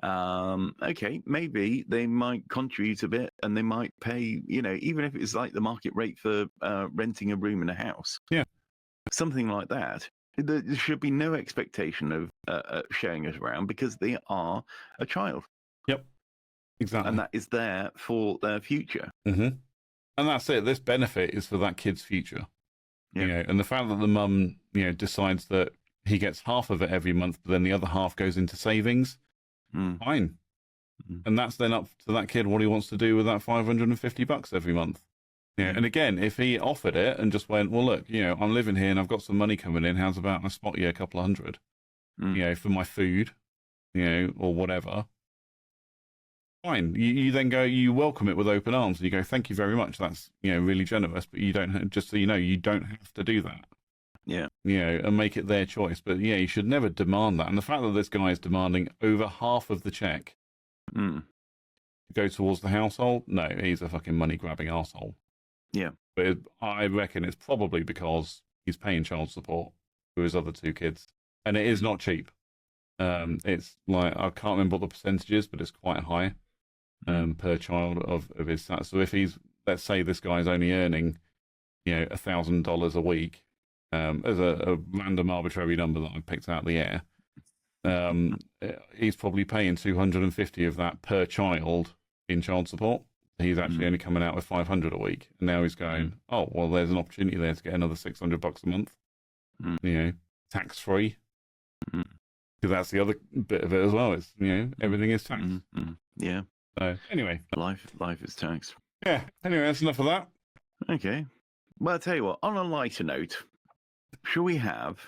Okay, maybe they might contribute a bit and they might pay, you know, even if it's like the market rate for renting a room in a house. Yeah. Something like that. There should be no expectation of sharing it around because they are a child. Yep. Exactly. And that is there for their future. And that's it. This benefit is for that kid's future. Yeah. You know, and the fact that the mum, you know, decides that he gets half of it every month, but then the other half goes into savings, fine. And that's then up to that kid what he wants to do with that $550 every month. Yeah. And again, if he offered it and just went, well, look, you know, I'm living here and I've got some money coming in. How's about I spot you a couple of $100, you know, for my food, you know, or whatever. Fine. You then go, you welcome it with open arms, and you go, thank you very much. That's, you know, really generous, but you don't, just so you know, you don't have to do that. Yeah. You know, and make it their choice. But yeah, you should never demand that. And the fact that this guy is demanding over half of the check to go towards the household, no, he's a fucking money grabbing arsehole. Yeah. But I reckon it's probably because he's paying child support for his other two kids. And it is not cheap. It's like, I can't remember what the percentage is, but it's quite high. Per child of his. So if he's, let's say this guy's only earning, you know, $1,000 a week, as a random arbitrary number that I picked out of the air, he's probably paying 250 of that per child in child support. He's actually only coming out with 500 a week, and now he's going, oh well, there's an opportunity there to get another $600 a month, you know, tax free. Because that's the other bit of it as well. Is, you know, everything is taxed. Yeah. So anyway, life is taxed. Yeah. Anyway, that's enough of that. Okay. Well, I'll tell you what. On a lighter note, shall we have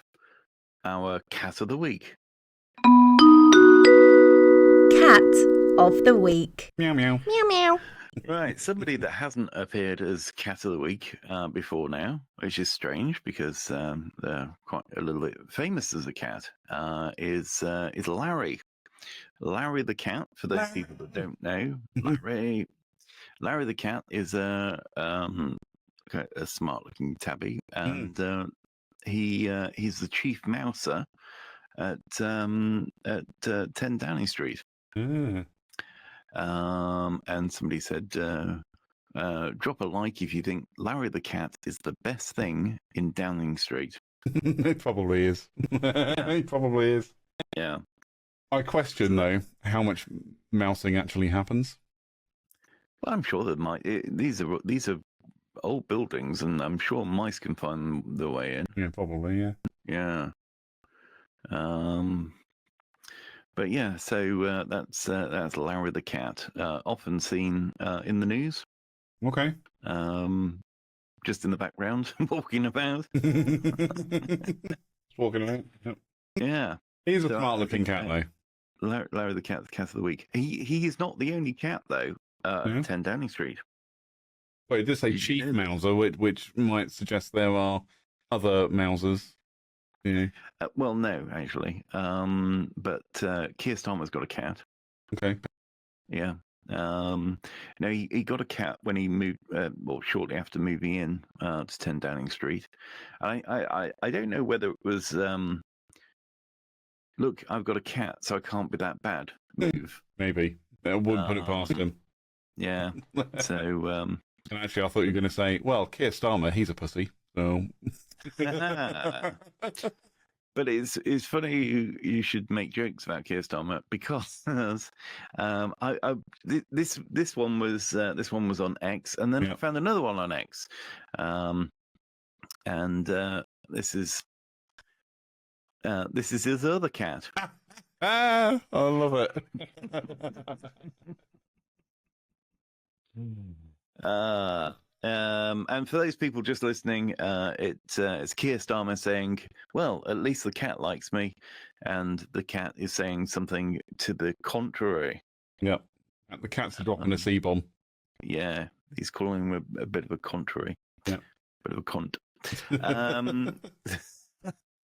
our cat of the week? Cat of the week. Meow meow. Meow meow. Right, somebody that hasn't appeared as cat of the week before now, which is strange because they're quite a little bit famous as a cat, is Larry. Larry the cat, for those people that don't know, Larry the cat is a a smart-looking tabby, and he's the chief mouser at 10 Downing Street. Mm. And somebody said, drop a like if you think Larry the cat is the best thing in Downing Street. It probably is. It probably is. Yeah. I question though how much mousing actually happens. Well, I'm sure that these are old buildings, and I'm sure mice can find their way in. Yeah, probably. Yeah. Yeah. But yeah, so that's Larry the cat, often seen in the news. Okay. Just in the background, walking about. Walking around. Yep. Yeah. He's a So smart-looking cat, though. Larry the cat, the cat of the week. He is not the only cat though. Yeah. 10 Downing Street. But it did say chief mouser, which might suggest there are other mousers. Yeah. Well, no, actually. But Keir Starmer's got a cat. Okay. Yeah. No, he got a cat when he moved, well, shortly after moving in to 10 Downing Street. I don't know whether it was, look, I've got a cat, so I can't be that bad move. Maybe. I wouldn't put it past him. Yeah. So, And actually, I thought you were going to say, well, Keir Starmer, he's a pussy. So. But it's funny you should make jokes about Keir Starmer, because this one was on X, and then I found another one on X, and this is his other cat. I love it. And for those people just listening, it's Keir Starmer saying, well, at least the cat likes me, and the cat is saying something to the contrary. Yep. The cat's dropping a C-bomb. Yeah, he's calling him a bit of a contrary. Yeah. Bit of a cunt.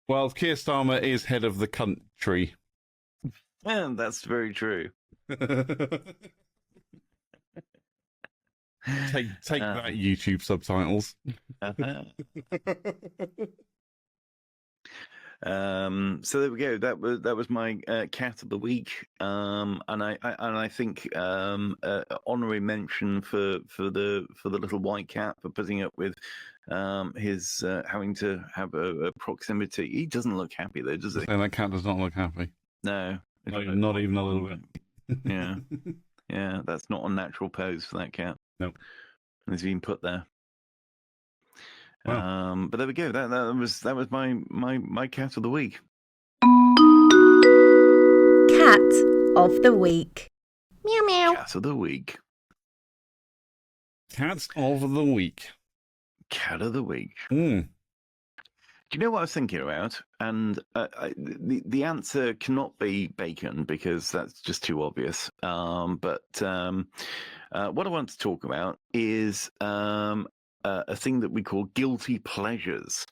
Well, Keir Starmer is head of the country. And that's very true. Take that, YouTube subtitles. So there we go. That was my cat of the week. And I think honorary mention for the little white cat for putting up with his having to have a proximity. He doesn't look happy though, does he? And that cat does not look happy. No, Not even a little bit. Yeah. Yeah, that's not a natural pose for that cat. Nope. It's been put there. Wow. But there we go. That was my cat of the week. Cat of the week. Meow meow. Cat of the week. Cats of the week. Cat of the week. Mm. Do you know what I was thinking about? And the answer cannot be bacon, because that's just too obvious. But what I want to talk about is a thing that we call guilty pleasures.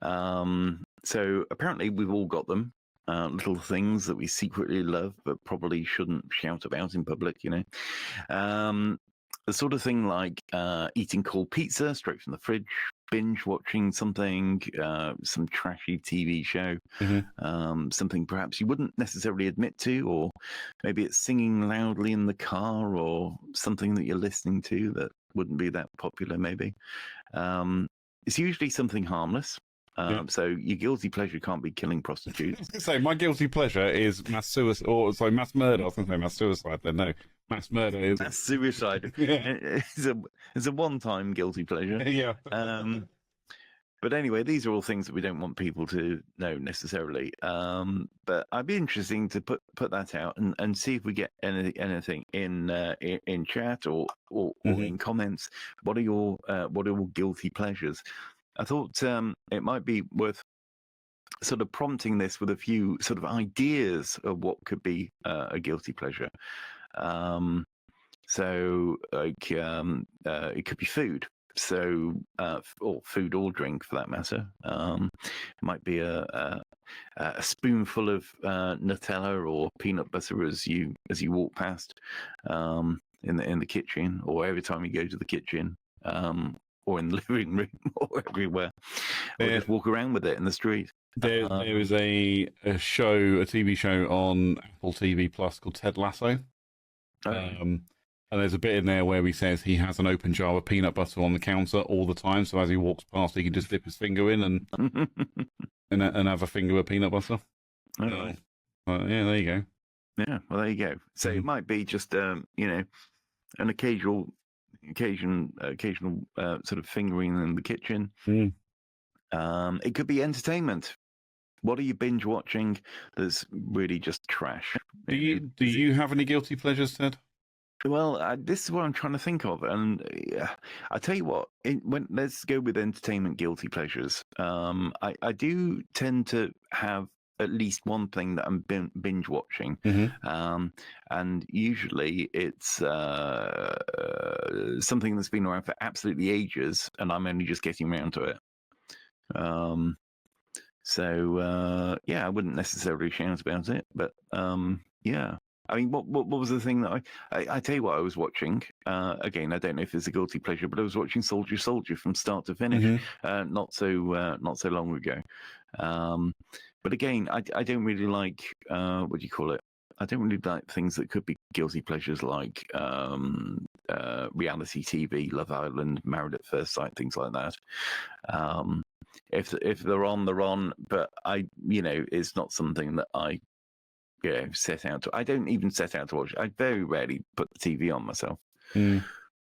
So apparently we've all got them. Little things that we secretly love but probably shouldn't shout about in public, you know. The sort of thing like eating cold pizza straight from the fridge, binge watching something, some trashy TV show, something perhaps you wouldn't necessarily admit to, or maybe it's singing loudly in the car, or something that you're listening to that wouldn't be that popular maybe. It's usually something harmless. So your guilty pleasure can't be killing prostitutes. So my guilty pleasure is mass suicide, or sorry, mass murder. I was going to say mass suicide. Then no, mass murder is mass suicide. Yeah. It's a one-time guilty pleasure. Yeah. But anyway, these are all things that we don't want people to know necessarily. But I'd be interesting to put that out and see if we get anything in chat or in comments. What are your guilty pleasures? I thought it might be worth sort of prompting this with a few sort of ideas of what could be a guilty pleasure. So, like, it could be food. So, or food or drink for that matter. It might be a spoonful of Nutella or peanut butter as you walk past in the kitchen, or every time you go to the kitchen. or in the living room or everywhere, or just walk around with it in the street. There is a TV show on Apple TV Plus called Ted Lasso. And there's a bit in there where he says he has an open jar of peanut butter on the counter all the time, so as he walks past, he can just dip his finger in and have a finger of peanut butter. Yeah, there you go. Yeah, well, there you go. So it might be just an occasional sort of fingering in the kitchen. It could be entertainment. What are you binge watching that's really just trash? Do you have any guilty pleasures, Ted? Well, this is what I'm trying to think of, and I tell you what. Let's go with entertainment guilty pleasures. I do tend to have at least one thing that I'm binge watching, and usually it's something that's been around for absolutely ages, and I'm only just getting around to it. Yeah, I wouldn't necessarily shout about it, but yeah. I mean, what was the thing that I tell you what I was watching? Again, I don't know if it's a guilty pleasure, but I was watching Soldier from start to finish, not so long ago. But again, I don't really like what do you call it? I don't really like things that could be guilty pleasures, like reality TV, Love Island, Married at First Sight, things like that. If they're on, they're on. But it's not something that I set out to. I don't even set out to watch. I very rarely put the TV on myself.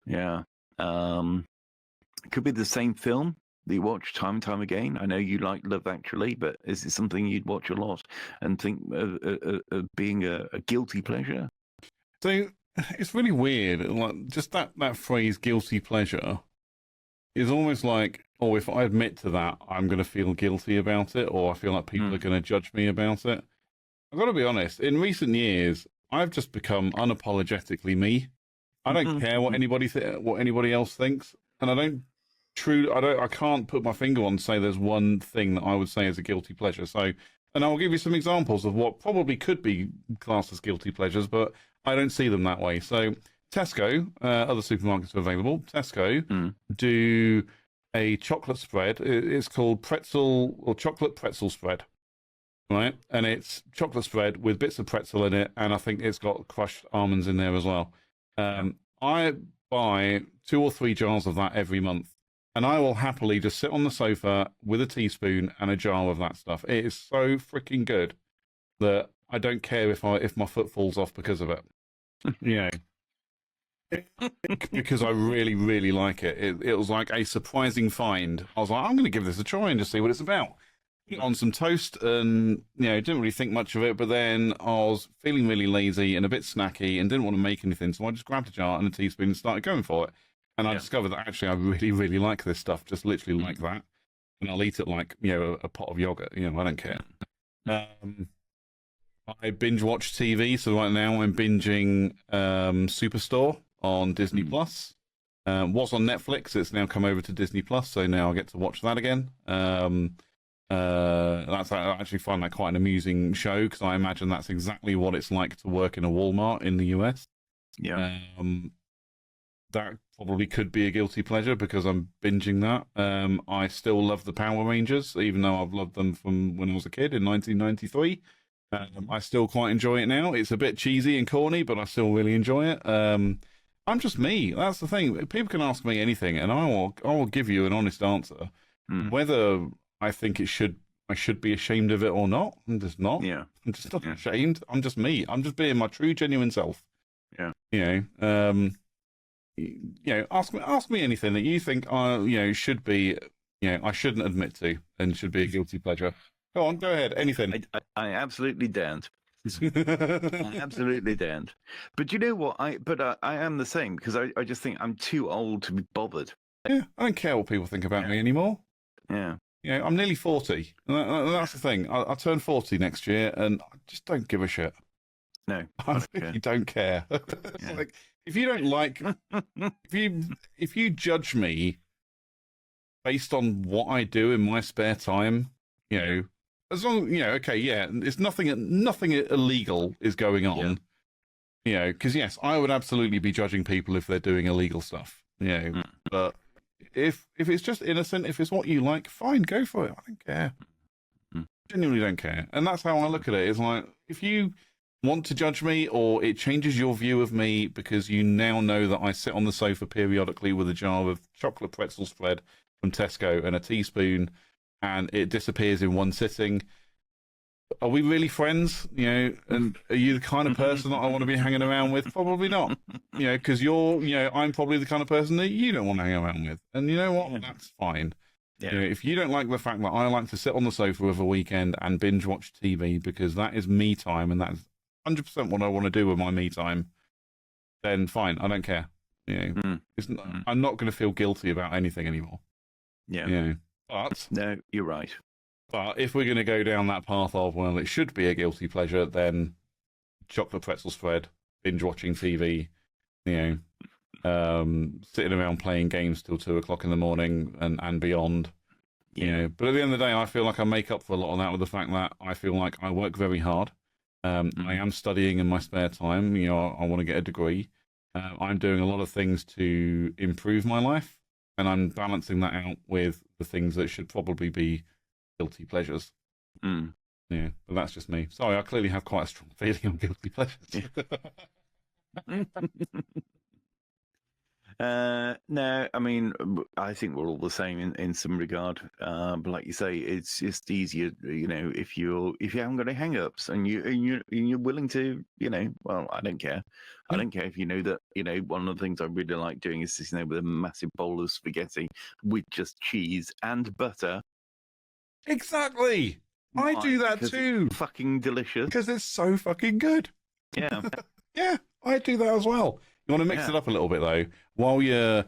Yeah. It could be the same film that you watch time and time again. I know you like Love Actually, but is it something you'd watch a lot and think of being a guilty pleasure? So it's really weird. Like, just that phrase "guilty pleasure" is almost like, oh, if I admit to that, I'm going to feel guilty about it, or I feel like people are going to judge me about it. I've got to be honest. In recent years, I've just become unapologetically me. I don't care what anybody else thinks, and I can't put my finger on and say there's one thing that I would say is a guilty pleasure. So, and I'll give you some examples of what probably could be classed as guilty pleasures, but I don't see them that way. So, Tesco, other supermarkets are available. Tesco do a chocolate spread. It's called chocolate pretzel spread, right? And it's chocolate spread with bits of pretzel in it, and I think it's got crushed almonds in there as well. I buy 2 or 3 jars of that every month. And I will happily just sit on the sofa with a teaspoon and a jar of that stuff. It is so freaking good that I don't care if my foot falls off because of it. Because I really, really like it. It was like a surprising find. I was like, I'm going to give this a try and just see what it's about. On some toast, and didn't really think much of it. But then I was feeling really lazy and a bit snacky and didn't want to make anything, so I just grabbed a jar and a teaspoon and started going for it. And I discovered that actually I really, really like this stuff, just literally like that. And I'll eat it like, a pot of yogurt. I don't care. I binge watch TV. So right now I'm binging Superstore on Disney Plus. Was on Netflix. It's now come over to Disney Plus. So now I get to watch that again. I actually find that quite an amusing show, because I imagine that's exactly what it's like to work in a Walmart in the US. Yeah. That probably could be a guilty pleasure because I'm binging that. I still love the Power Rangers, even though I've loved them from when I was a kid in 1993. I still quite enjoy it now. It's a bit cheesy and corny, but I still really enjoy it. I'm just me. That's the thing. People can ask me anything, and I will give you an honest answer. Whether I think I should be ashamed of it or not, I'm just not. Yeah. I'm just not ashamed. I'm just me. I'm just being my true, genuine self. Yeah. Ask me anything that you think should be, I shouldn't admit to and should be a guilty pleasure. Go ahead, anything. I absolutely daren't. I absolutely daren't. But you know what? I am the same, because I just think I'm too old to be bothered. Yeah, I don't care what people think about me anymore. Yeah. I'm nearly 40. That's the thing. I'll turn 40 next year, and I just don't give a shit. No, I really don't care. It's like, if you don't like, if you judge me based on what I do in my spare time, as long it's nothing illegal is going on, because yes, I would absolutely be judging people if they're doing illegal stuff, but if it's just innocent, if it's what you like, fine, go for it. I don't care. Genuinely don't care. And that's how I look at it. It's like, if you want to judge me, or it changes your view of me because you now know that I sit on the sofa periodically with a jar of chocolate pretzel spread from Tesco and a teaspoon, and it disappears in one sitting. Are we really friends? You know, and are you the kind of person that I want to be hanging around with? Probably not. You know, because I'm probably the kind of person that you don't want to hang around with. And you know what? That's fine. Yeah. You know, if you don't like the fact that I like to sit on the sofa of a weekend and binge watch TV because that is me time and that's 100% what I want to do with my me time, then fine, I don't care. You know, I'm not going to feel guilty about anything anymore. Yeah. You know, but No, you're right. But if we're going to go down that path of, well, it should be a guilty pleasure, then chocolate pretzel spread, binge watching TV, you know, sitting around playing games till 2 o'clock in the morning and beyond. Yeah. You know, but at the end of the day, I feel like I make up for a lot of that with the fact that I feel like I work very hard. I am studying in my spare time. You know, I want to get a degree. I'm doing a lot of things to improve my life, and I'm balancing that out with the things that should probably be guilty pleasures. Yeah, but that's just me. Sorry, I clearly have quite a strong feeling on guilty pleasures. No, I mean, I think we're all the same in some regard. But like you say, it's just easier, you know, if you haven't got any hang-ups and you're willing to, you know, well, I don't care. I don't care if you know that, you know, one of the things I really like doing is sitting there with a massive bowl of spaghetti with just cheese and butter. Exactly. I do that too. It's fucking delicious. Because it's so fucking good. Yeah. Yeah, I do that as well. You want to mix it up a little bit though, while you're,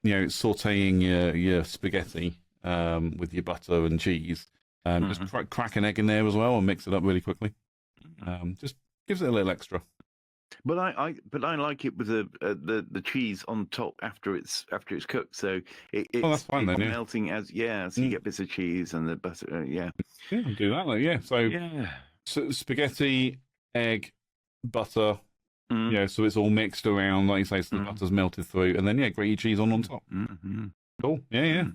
you know, sautéing your spaghetti with your butter and cheese. Just crack an egg in there as well and mix it up really quickly. Just gives it a little extra. But I like it with the cheese on top after it's cooked, so it's that's fine then, melting so you get bits of cheese and the butter. Yeah, I'll do that though. Yeah, so spaghetti, egg, butter. Yeah, so it's all mixed around, like you say, so the butter's melted through, and then grate your cheese on top. Cool. Yeah.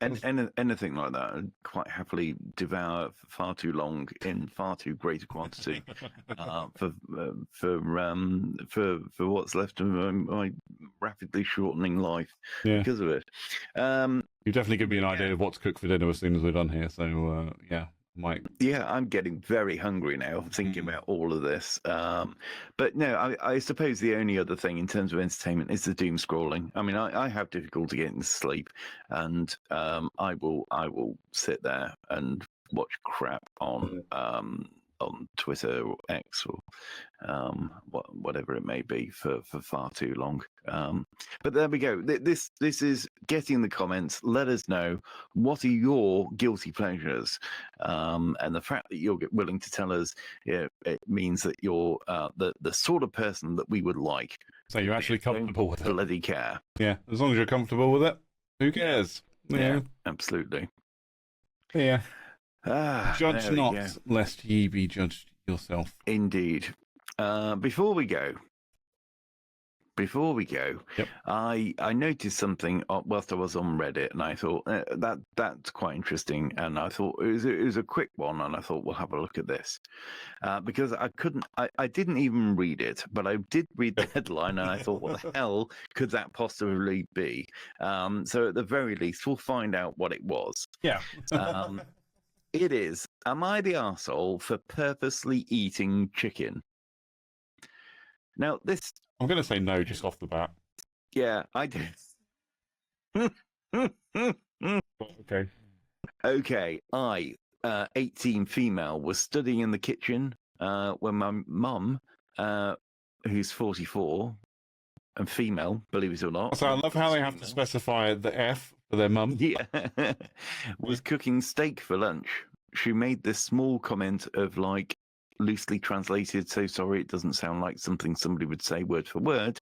And anything like that, I'd quite happily devour for far too long in far too great a quantity for what's left of my rapidly shortening life because of it. You've definitely given me an idea of what to cook for dinner as soon as we're done here. So Mike. Yeah, I'm getting very hungry now thinking about all of this. But no, I suppose the only other thing in terms of entertainment is the doom scrolling. I mean, I have difficulty getting to sleep, and I will sit there and watch crap on Twitter or X or whatever it may be for far too long. But there we go. This is Get in the comments. Let us know, what are your guilty pleasures, and the fact that you're willing to tell us, it means that you're the sort of person that we would like. So you're actually comfortable with it. Bloody care. Yeah, as long as you're comfortable with it, who cares? Yeah, absolutely. Yeah. Judge not, lest ye be judged yourself. Indeed. Before we go, I noticed something whilst I was on Reddit, and I thought that's quite interesting. And I thought it was a quick one, and I thought we'll have a look at this because I didn't even read it, but I did read the headline, and I thought, what the hell could that possibly be? So at the very least, we'll find out what it was. Yeah. It is, am I the arsehole for purposely eating chicken? Now, this... I'm going to say no just off the bat. Yeah, I do. Okay. Okay, 18 female, was studying in the kitchen when my mum, who's 44, and female, believe it or not. So I love how they have to specify the F for their mum. Yeah, was cooking steak for lunch. She made this small comment of, like, loosely translated, so sorry, it doesn't sound like something somebody would say word for word.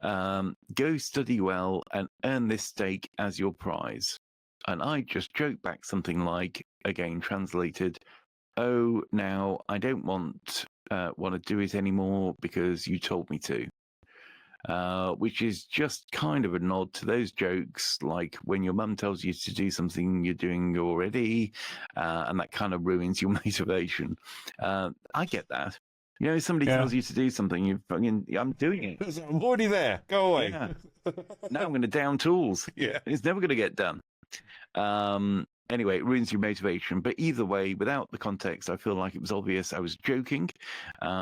Go study well and earn this steak as your prize. And I just joked back something like, again translated, oh, now I don't want to do it anymore because you told me to. which is just kind of a nod to those jokes like when your mum tells you to do something you're doing already, and that kind of ruins your motivation. I get that. You know, somebody tells you to do something, you fucking, I'm doing it. I'm already there. Go away. Yeah. Now I'm going to down tools. Yeah. It's never going to get done. Anyway, it ruins your motivation. But either way, without the context, I feel like it was obvious I was joking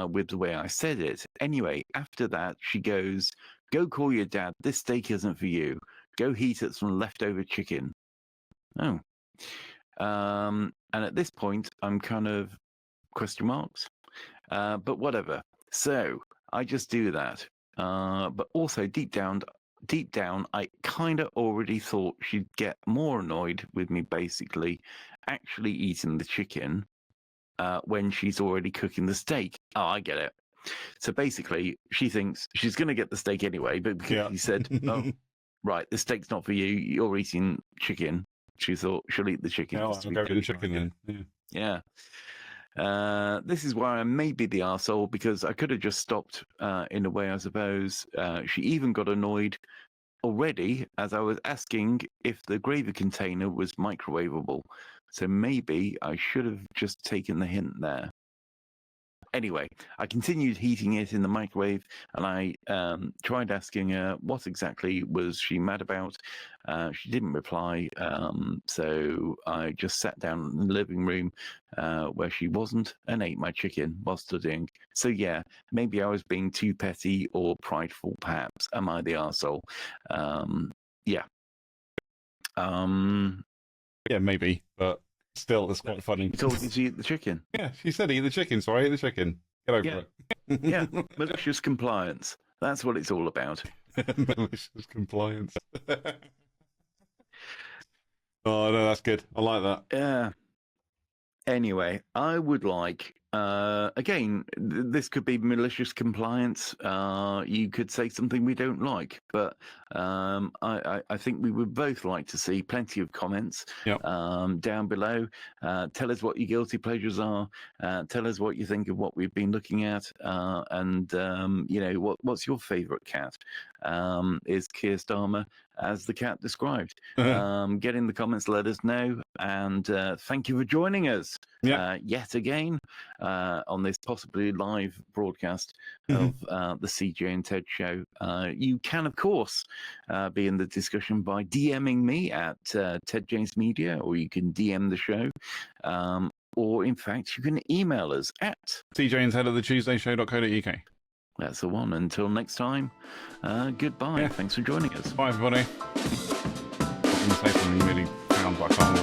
with the way I said it. Anyway, after that, she goes, "Go call your dad. This steak isn't for you. Go heat up some leftover chicken." Oh. And at this point, I'm kind of question marks. But whatever. So I just do that. But also deep down, I kind of already thought she'd get more annoyed with me basically actually eating the chicken when she's already cooking the steak. Oh, I get it. So basically, she thinks she's going to get the steak anyway, but because he said, "Oh, right, the steak's not for you. You're eating chicken," she thought she'll eat the chicken. I'll go to the chicken then. Yeah. This is why I may be the arsehole, because I could have just stopped in a way, I suppose. She even got annoyed already as I was asking if the gravy container was microwavable. So maybe I should have just taken the hint there. Anyway, I continued heating it in the microwave, and I tried asking her what exactly was she mad about. She didn't reply, so I just sat down in the living room where she wasn't and ate my chicken while studying. So yeah, maybe I was being too petty or prideful, perhaps. Am I the arsehole? Yeah. Yeah, maybe, but still, it's quite funny. You told you to eat the chicken. Yeah, she said eat the chicken, so I ate the chicken. Get over it. Yeah, malicious compliance. That's what it's all about. Malicious compliance. Oh, no, that's good. I like that. Yeah. Anyway, I would like, again, this could be malicious compliance. You could say something we don't like, but I think we would both like to see plenty of comments down below. Tell us what your guilty pleasures are. Tell us what you think of what we've been looking at. And, you know, what's your favorite cat? Is Keir Starmer as the cat described? Get in the comments, let us know. And thank you for joining us yet again on this possibly live broadcast of the CJ and Ted show. You can, of course, be in the discussion by DMing me at Ted James Media, or you can DM the show. Or, in fact, you can email us at tjaneshead@thetuesdayshow.co.uk. That's the one. Until next time, goodbye. Thanks for joining us. Bye, everybody. I was going to say something really profound, but I can't